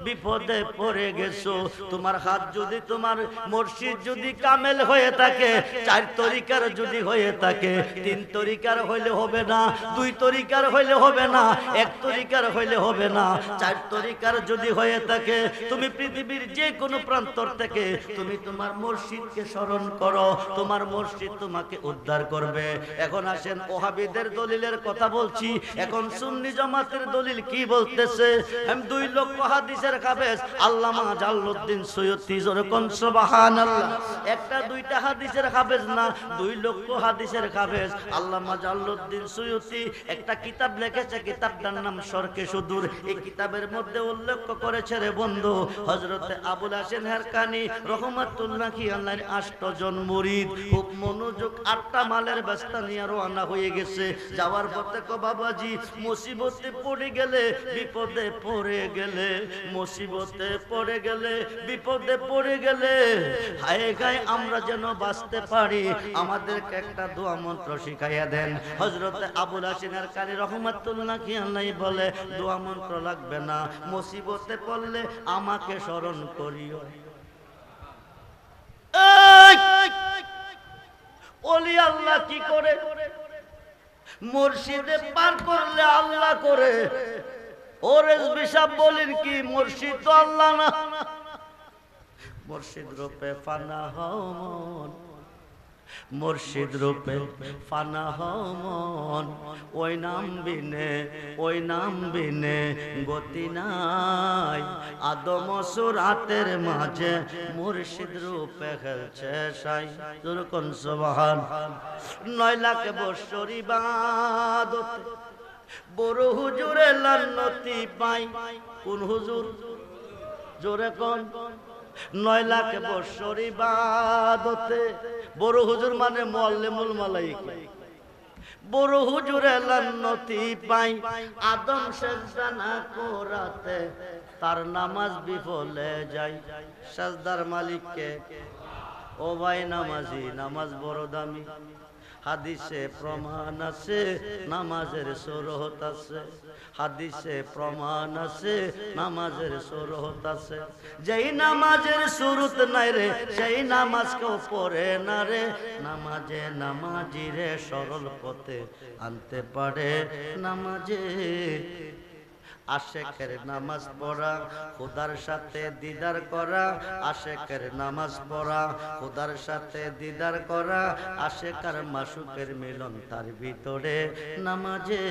বিপদে পড়ে গেছো। তোমার হাত যদি, তোমার মুর্শিদ যদি কামেল হয়ে থাকে, 4 তরিকার যদি হয়ে থাকে, 3 তরিকার হইলে হবে না, 2 তরিকার হইলে হবে না, 1 তরিকার হইলে হবে না, 4 তরিকার যদি হয়ে থাকে, তুমি পৃথিবীর যে কোনো প্রান্তর থেকে তুমি তোমার মুর্শিদকে স্মরণ করো, তোমার মুর্শিদ তোমাকে উদ্ধার করবে। এখন আসেন ওহাবীদের দলিলের কথা বলছি, এখন সুন্নি জামাতের দলিল কি বলতেছে? আমি 2 লক্ষ হাদিসের হাফেজ আল্লামা জালালউদ্দিন সৈয়দী, জোরে কোন সুবহানাল্লাহ। একটা 2টা হাদিসের হাফেজ না, 2 লক্ষ হাদিসের হাফেজ আল্লামা জালালউদ্দিন সৈয়দী একটা কিতাব লিখেছে, কিতাবটার নাম শরকে সুদূর। এই কিতাবের মধ্যে উল্লেখ করেছে রে বন্ধু, হযরতে আবুল হাসেন হারকানি রহমাতুল্লাহি আলাইহির 8 জন মুরিদ খুব মনোযোগ 8টা মালের বস্তা নিয়ে রওনা হয়ে গেছে। যাওয়ার পথে কো বাবাজি, মুসিবতে পড়ে গেলে, বিপদে পড়ে গেলে, মুসিবতে পড়ে গেলে, বিপদে পড়ে গেলে, হায় গায় আমরা যেন বাঁচতে পারি, আমাদেরকে একটা দোয়া মন্ত্র শিখাইয়া দেন। হযরতে আবুল হাসেন হারকানি রহমাতুল্লাহি আলাইহি বলে, দোয়া মন্ত্র লাগবে না, মুসিবতে পড়লে আমাকে স্মরণ করিও। ওলি আল্লাহ কি করে? মুর্শিদে পার করলে আল্লাহ করে। ওরে বিশাব বলেন কি, মুর্শিদ তো আল্লাহ না। মুর্শিদ রূপে ফানা হও মন, মুর্শিদ রূপে ফানা হমন, ওই নাম বিনে গতি নাই। আদম সুরাতের মাঝে মুর্শিদ রূপে খেলছে সাই। যেরকম সুবহান। 9 লাখ বছর ইবাদত বড় হুজুরে লান্নতি পাই। কোন হুজুর? জোরে কোন? 9 লাখ বছর ইবাদতে বড় হুজুর মানে মুআল্লিমুল মালায়েকা। বড় হুজুরে লান্নতি পাই। আদম সেজদা না করাতে তার নামাজ বিফলে যায়। সাজদার মালিককে ও ভাই নামাজি, নামাজ বড় দামি। হাদিসে প্রমাণ আছে নামাজের সুরহত আছে। হাদিসে প্রমাণ আছে নামাজের সুরহত আছে। যেই নামাজের সুরত নাই রে সেই নামাজ কেউ পড়ে না রে। নামাজে নামাজিরে সরল পথে আনতে পারে নামাজে। আশেকের নামাজ পড়া খোদার সাথে দিদার করা। আশেকের নামাজ পড়া খোদার সাথে দিদার করা। আশেক আর মাসুকের মিলন তার ভিতরে নামাজে।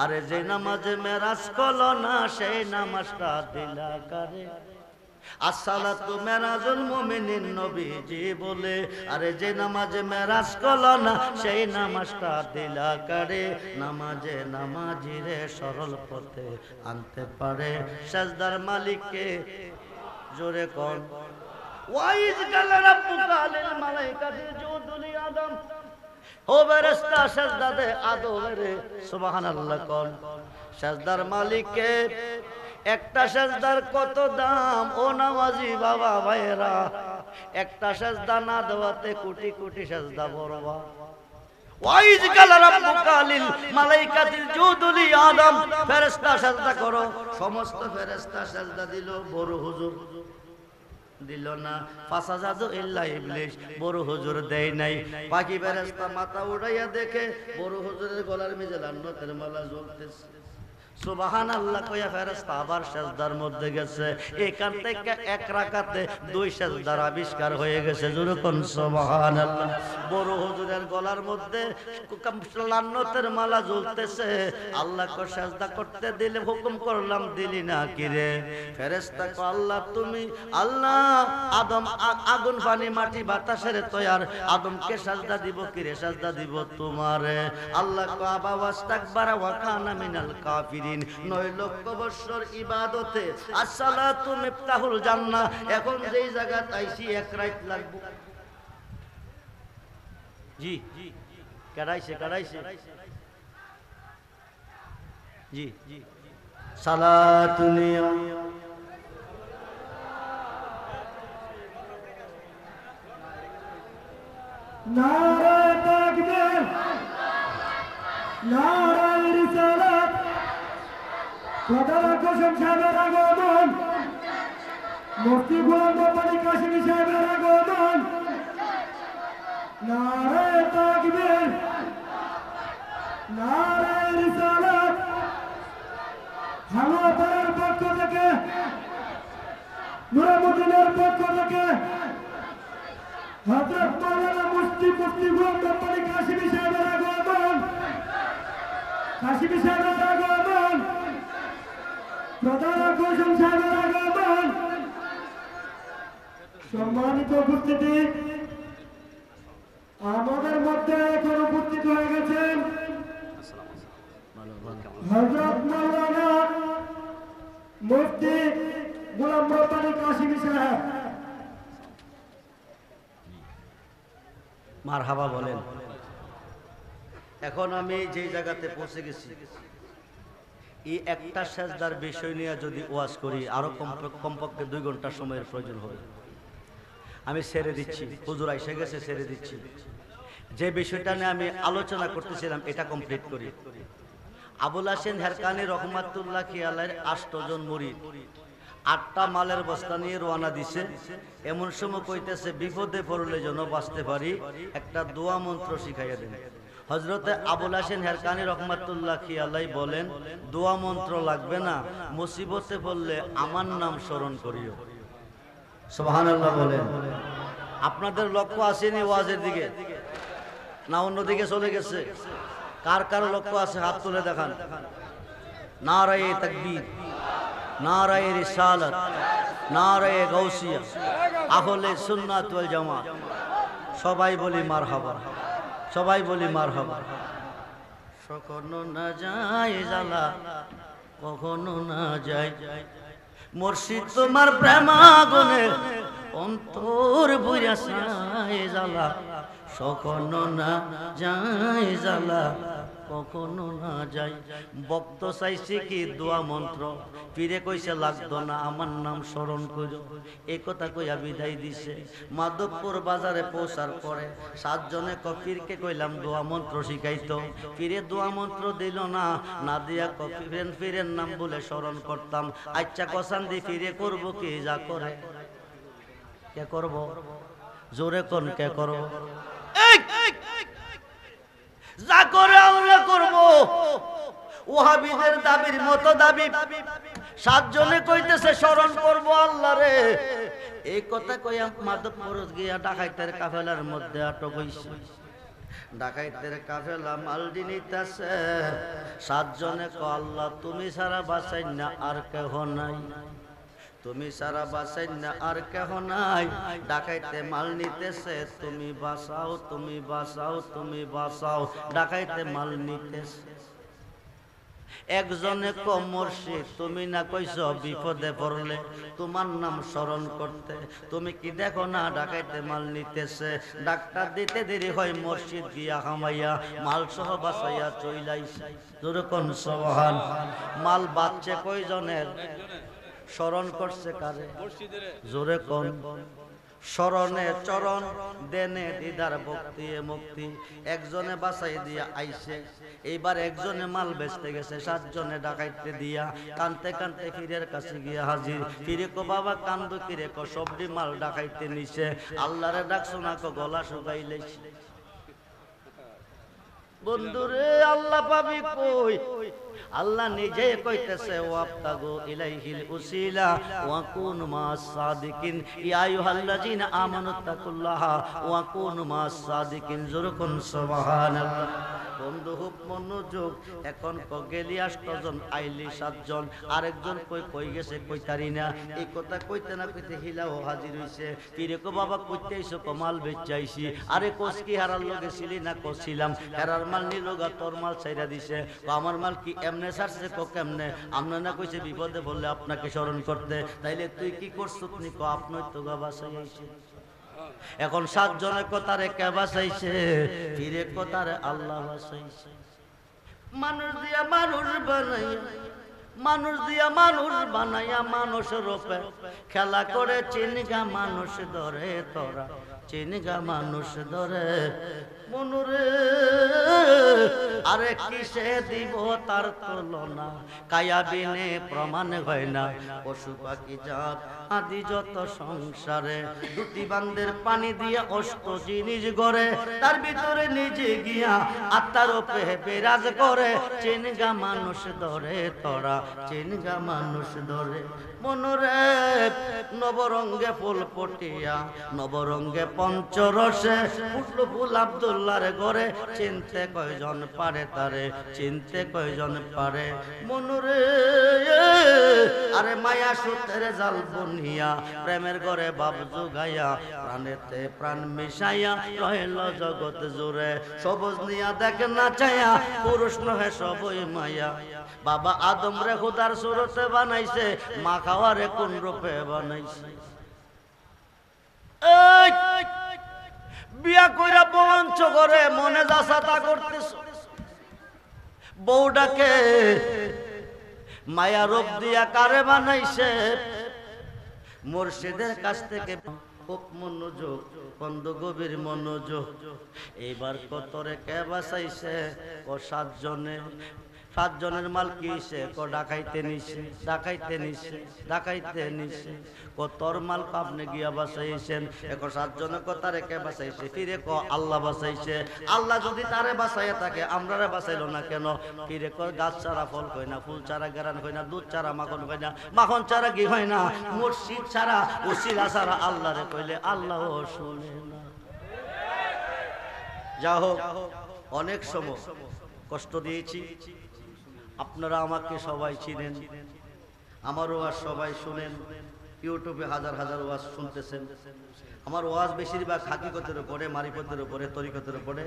আরে যে নামাজে মেরাজ কল না সেই নামাজটা দিলা কারে। আসসালাতু মেরাজুল মুমিনিন নবীজি বলে। আরে যে নামাজে মেরাজ কল না সেই নামাজটা দিলা কারে। নামাজে নামাজিরে সরল পথে আনতে পারে সাজদার মালিককে। জোরে কোন? ওয়াইজ কাল রাব্বুকা লিল মালাইকাতি ইসজুদু লি আদম। ও ফেরেশতা সাজদা দে আদমের। সুবহানাল্লাহ কোন? সাজদার মালিককে। একটা সাজদার কত দাম ও নামাজি বাবা ভাইরা। একটা সাজদা না দেওয়াতে কোটি কোটি সাজদা বরবা। ওয়াইজ কাল রাব্বুকা লিল মালাইকাতি ইসজুদু লি আদম। ফেরেশতা সাজদা করো। সমস্ত ফেরেশতা সাজদা দিল, বড় হুজুর দিল না। ফাসাজাদু ইল্লা ইবলিস, বড় হুজুর দেয় নাই। বাকি ফেরেশতা মাথা উঠাইয়া দেখে বড় হুজুরের গলার মেঝে লান্নতের মালা জ্বলতেছে। সুবহানাল্লাহ কইয়া ফেরেশতা আবার সাজদার মধ্যে গেছে। এখান থেকে এক রাকাতে 2 সাজদার আবিষ্কার হয়ে গেছে। জোরে কোন সুবহানাল্লাহ। বড় হুজুরের গলার মধ্যে লান্নতের মালা ঝুলতেছে। আল্লাহকে সাজদা করতে দিলে হুকুম করলাম, দিলি না কি রে? ফেরেশতা কয় আল্লাহ তুমি আল্লাহ আদম আগুন পানি মাটি বাতাসের তৈয়ার। আদমকে সাজদা দিব কি রে? সাজদা দিব তোমারে। আল্লাহ কয় আবা ওয়াস্তাকবারা ওয়া কানা মিনাল কাফিরিন। 9 লক্ষ বছর ইবাদতে আসসালাতু মিফতাহুল জান্নাহ। এখন যেই জায়গা আইছি 1 রাত লাগবে। জি কারাইছে জি সালাতুন নারে তাকবীর, নারে রিসালাত। প্রধান আকর্ষণ সাহেবের আগমন, মুফতি গোলাম রব্বানী কাশিমি সাহেবের আগমন। নারে তাকবীর, নারে রিসালাত। হালুয়াপাড়ার পক্ষ থেকে, নুরামুদ্দিনের পক্ষ থেকে হযরত মাওলানা মুফতি গোলাম রব্বানী কাশিমি সাহেবের আগমন। কাশিমি সাহেবের আগমন, প্রধান আকর্ষণ সাহেবের আগমন। সম্মানিত উপস্থিতি, আমাদের মধ্যে এখন উপস্থিত হয়ে গেছেন হযরত মাওলানা মুফতি গোলাম রব্বানী কাশিমি সাহেব। মারহাবা বলেন। এখন আমি যে জায়গাতে পৌঁছে গেছি, এই একটা সাজদার বিষয় নিয়ে যদি ওয়াজ করি আরো কমপক্ষে 2 ঘন্টা সময়ের প্রয়োজন হবে। আমি ছেড়ে দিচ্ছি, হুজুর এসে গেছে, ছেড়ে দিচ্ছি। যে বিষয়টা নিয়ে আমি আলোচনা করতেছিলাম এটা কমপ্লিট করি। আবুল হাসেন হেরকানি রহমাতুল্লাহ আলাইহির 8 জন মুরিদ 8টা মালের বস্তা নিয়ে রওনা দিছে। এমন সময় কইতেছে বিপদে পড়লে যেন বাঁচতে পারি একটা দোয়া মন্ত্র শিখাইয়া দেন। হযরতে আবুল হাসেন হেরকানি রহমাতুল্লাহ আলাইহি বলেন, দোয়া মন্ত্র লাগবে না, মুসিবতে পড়লে আমার নাম স্মরণ করিও। সুবহানাল্লাহ বলেন। আপনাদের লক্ষ্য আসেনি ওয়াজের দিকে, না অন্যদিকে চলে গেছে? কার কার লক্ষ্য আছে হাত তুলে দেখান। নারায়ে তাকবীর, নারায়ে রিসালাত, নারায়ে গাউসিয়া, আহলে সুন্নাত ওয়াল জামাত। সবাই বলি মারহাবা, সবাই বলি মারহাবা। কখনো না যায় জ্বালা, কখনো না যায় মুর্শিদ তোমার প্রেমাগুনে অন্তর বুইরা সায় জ্বালা, কখনো না যায় জ্বালা, কখনো না যাই। ভক্ত চাইছে কি দোয়া মন্ত্র, পীরে কইছে লাগতো না, আমার নাম স্মরণ করো। এই কথা কইয়া বিদায় দিছে। মাধবপুর বাজারে পৌঁছার পরে 7 জনে পীরকে কইলাম দোয়া মন্ত্র শিখাইতো। পীরে দোয়া মন্ত্র দিল না, না দিয়া পীরের নাম বলে স্মরণ করতাম। আচ্ছা কসান দি ফিরে করব কি যা করে, কে করব? জোরে কোন কে করব? যা করে আল্লাহ করব। ওয়াহাবীদের দাবির মতো দাবি 7 জনে কইতেছে স্মরণ করব আল্লাহ রে। এই কথা কইয়া মাধবপুর গিয়া ডাকাইতের কাফেলার মধ্যে আটক হইছে। ডাকাইতের কাফেলা মালদি নিতেছে। 7 জনে কো আল্লাহ তুমি ছাড়া বাঁচাই না আর কেহ নাই, তুমি সারা বাঁচাই না আর কেহ নাই। ডাকাইতে মাল নিতেছে, তুমি বাঁচাও, তুমি বাঁচাও, তুমি বাঁচাও। ডাকাইতে মাল নিতেছে। একজনে কো মুর্শিদ তুমি না কইছ বিপদে পড়লে তোমার নাম স্মরণ করতে, তুমি কি দেখো না ডাকাইতে মাল নিতেছে। ডাক্তার দিতে দেরি হয়, মুর্শিদ গিয়া হামাইয়া মাল সহ বাঁচাইয়া চইলাইছে। যেরকম সুবহান। মাল বাচ্চা কয়জনের? স্মরণ করছে কারে? জোরে কোন? স্মরণে চরণ দেনে দিদার ভক্তি মুক্তি। একজনে বাঁচাই দিয়া আইছে, এইবার একজনে মাল বেচতে গেছে। 7 জনে ডাকাইতে দিয়া কানতে কানতে পীরের কাছে গিয়া হাজির। পীরে কো বাবা কান্দো কিরে? কো সবডি মাল ডাকাইতে নিছে। আল্লাহরে ডাকছো না? কো গলা শুকাইলেছে। বন্ধুরে আল্লাহ পাবি কই? আল্লাহ নিজে কইতেছে ওয়াবতাগু ইলাইহিল উসিলা ওয়া কুনু মাস সাদিকিন। ইয়া আইয়ুহাল্লাযিনা আমানু তাকুল্লাহা ওয়া কুনু মাস সাদিকিন। যুরকুন সুবহানাল্লাহ। বন্ধু খুব মনোযোগ। এখন গেলি 8 জন, আইলি 7 জন। আরেকজন কই গেছে কইতারি না। এই কথা কইতে না কইতে হিলাও হাজির হইছে। পীরে কো বাবা কইতে আইছো? কমাল বেচাইছি। আরে কোস কি হারার লগে ছিলি না? কছিলাম। হেরার মাল নিলগা তোর মাল ছাইরা দিছে। আমার মাল কি এমনে ছাড়ছে? কো কেমনে? আমরা না কইছে বিপদে বললে আপনাকে স্মরণ করতে, তাইলে তুই কি করছস? নি কো আপনই তো গা বাঁচাইছে। এখন 7 জনের কথারে কে বাঁচাইছে? ফিরে কথারে আল্লাহ বাঁচাইছে। মানুষ দিয়া মানুষ বানাইয়া, মানুষ দিয়া মানুষ বানাইয়া মানুষ রূপে খেলা করে চিনগা মানুষ ধরে তোরা, চিনগা মানুষ ধরে মনুরে। আরে কিসে দিব তার তুলনা, কায়া বিনে প্রমাণ হয় না। পশু পাখি জাত আদি যত সংসারে, দুটি বান্দের পানি দিয়ে অষ্ট জিনিস গড়ে, তার ভিতরে নিজে গিয়া আত্মার উপরে বিরাজ করে। চিনগা মানুষ ধরে তোরা, চিনগা মানুষ ধরে মনুরে। নবরঙ্গে ফুল পটিয়া, নবরঙ্গে পঞ্চরসে ফুটলো ফুল আব্দুল্লাহর ঘরে। চিনতে কয়জন পারে তারে, চিনতে কয়জন পারে মনুরে। আরে মায়া সুতের জাল বুনিয়া, প্রেমের ঘরে বাপ জুগাইয়া, প্রাণেতে প্রাণ মিশাইয়া রহিল জগৎ জুড়ে। সবুজ নিয়া দেখে না চায়া, পুরুষ নহে সবই মায়া। বাবা আদম রে খুদার সুরতে বানাইছে, মা খাওয়ারে কোন রূপে বানাইছে। বিয়া কইরা বঞ্চ করে মনে যাসা তা করতেছ। বউটাকে মায়া রূপ দিয়া কারে বানাইছে? মুর্শিদের কাছ থেকে খুব মনোযোগ, বন্ধ গভীর মনোযোগ। এইবার কতরে কে বাঁচাইছে? ও 7 জনে। 7 জনের মাল কি হইছে? ডাকাইতে নিছে, ডাকাইতে নিছে, ডাকাইতে নিছে। তোর মাল আপনি গিয়া বাঁচাইছেন। 7 জনের কথা রেখে বাঁচাইছে, ফিরে আল্লাহ বাঁচাইছে। আল্লাহ যদি তারে বাঁচাইয়া থাকে, আমরারে বাঁচাইলো না কেন? ফিরে গাছ ছাড়া ফল কই না, ফুল ছাড়া গেরান কই না, দুধ ছাড়া মাখন কই না, মাখন ছাড়া ঘি হয় না, মুর্শিদ ছাড়া উসিলা ছাড়া আল্লাহরে কইলে আল্লাহ শুনে না। যা হোক, অনেক সময় কষ্ট দিয়েছি, আপনারা আমাকে সবাই চিনেন, আমার ওয়াজ সবাই শুনেন, ইউটিউবে হাজার হাজার ওয়াজ শুনতেছেন। আমার ওয়াজ বেশিরভাগ হাকিকতের উপরে, মারিফতের উপরে, তরিকতের উপরে।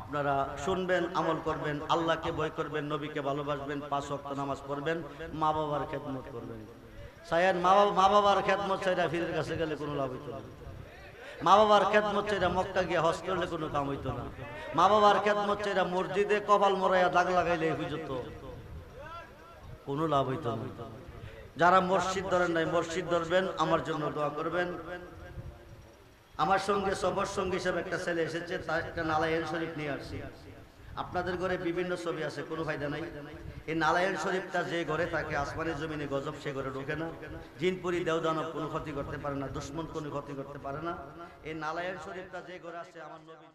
আপনারা শুনবেন, আমল করবেন, আল্লাহকে ভয় করবেন, নবীকে ভালোবাসবেন, 5 ওয়াক্ত নামাজ পড়বেন, মা বাবার খেদমত করবেন। সায়ান মা বাবার খেদমত চাইরা ফিরের কাছে গেলে কোনো লাভ হইতো না। মা বাবার খেদমত চাইরা মক্কা গিয়ে হজ করলে কোনো কাম হইতো না। মা বাবার খেদমত চাইরা মসজিদে কপাল মরাইয়া দাগ লাগাইলে বুঝত কোনো লাভ হইতো না। যারা মসজিদ ধরেন নাই, মসজিদ ধরবেন, আমার জন্য দোয়া করবেন। আমার সঙ্গে সবর সঙ্গী হিসেবে একটা ছেলে এসেছে, তার একটা নালায়েন শরীফ নিয়ে আসছি। আপনাদের ঘরে বিভিন্ন ছবি আছে, কোনো ফায়দা নাই। এই নালায়েন শরীফটা যে ঘরে থাকে, আসমানের জমিনে গজব সে ঘরে ঢোকে না, জিনপুরি দেওদানব কোনো ক্ষতি করতে পারে না, দুশ্মন কোনো ক্ষতি করতে পারে না। এই নালায়েন শরীফটা যে ঘরে আছে, আমার নবী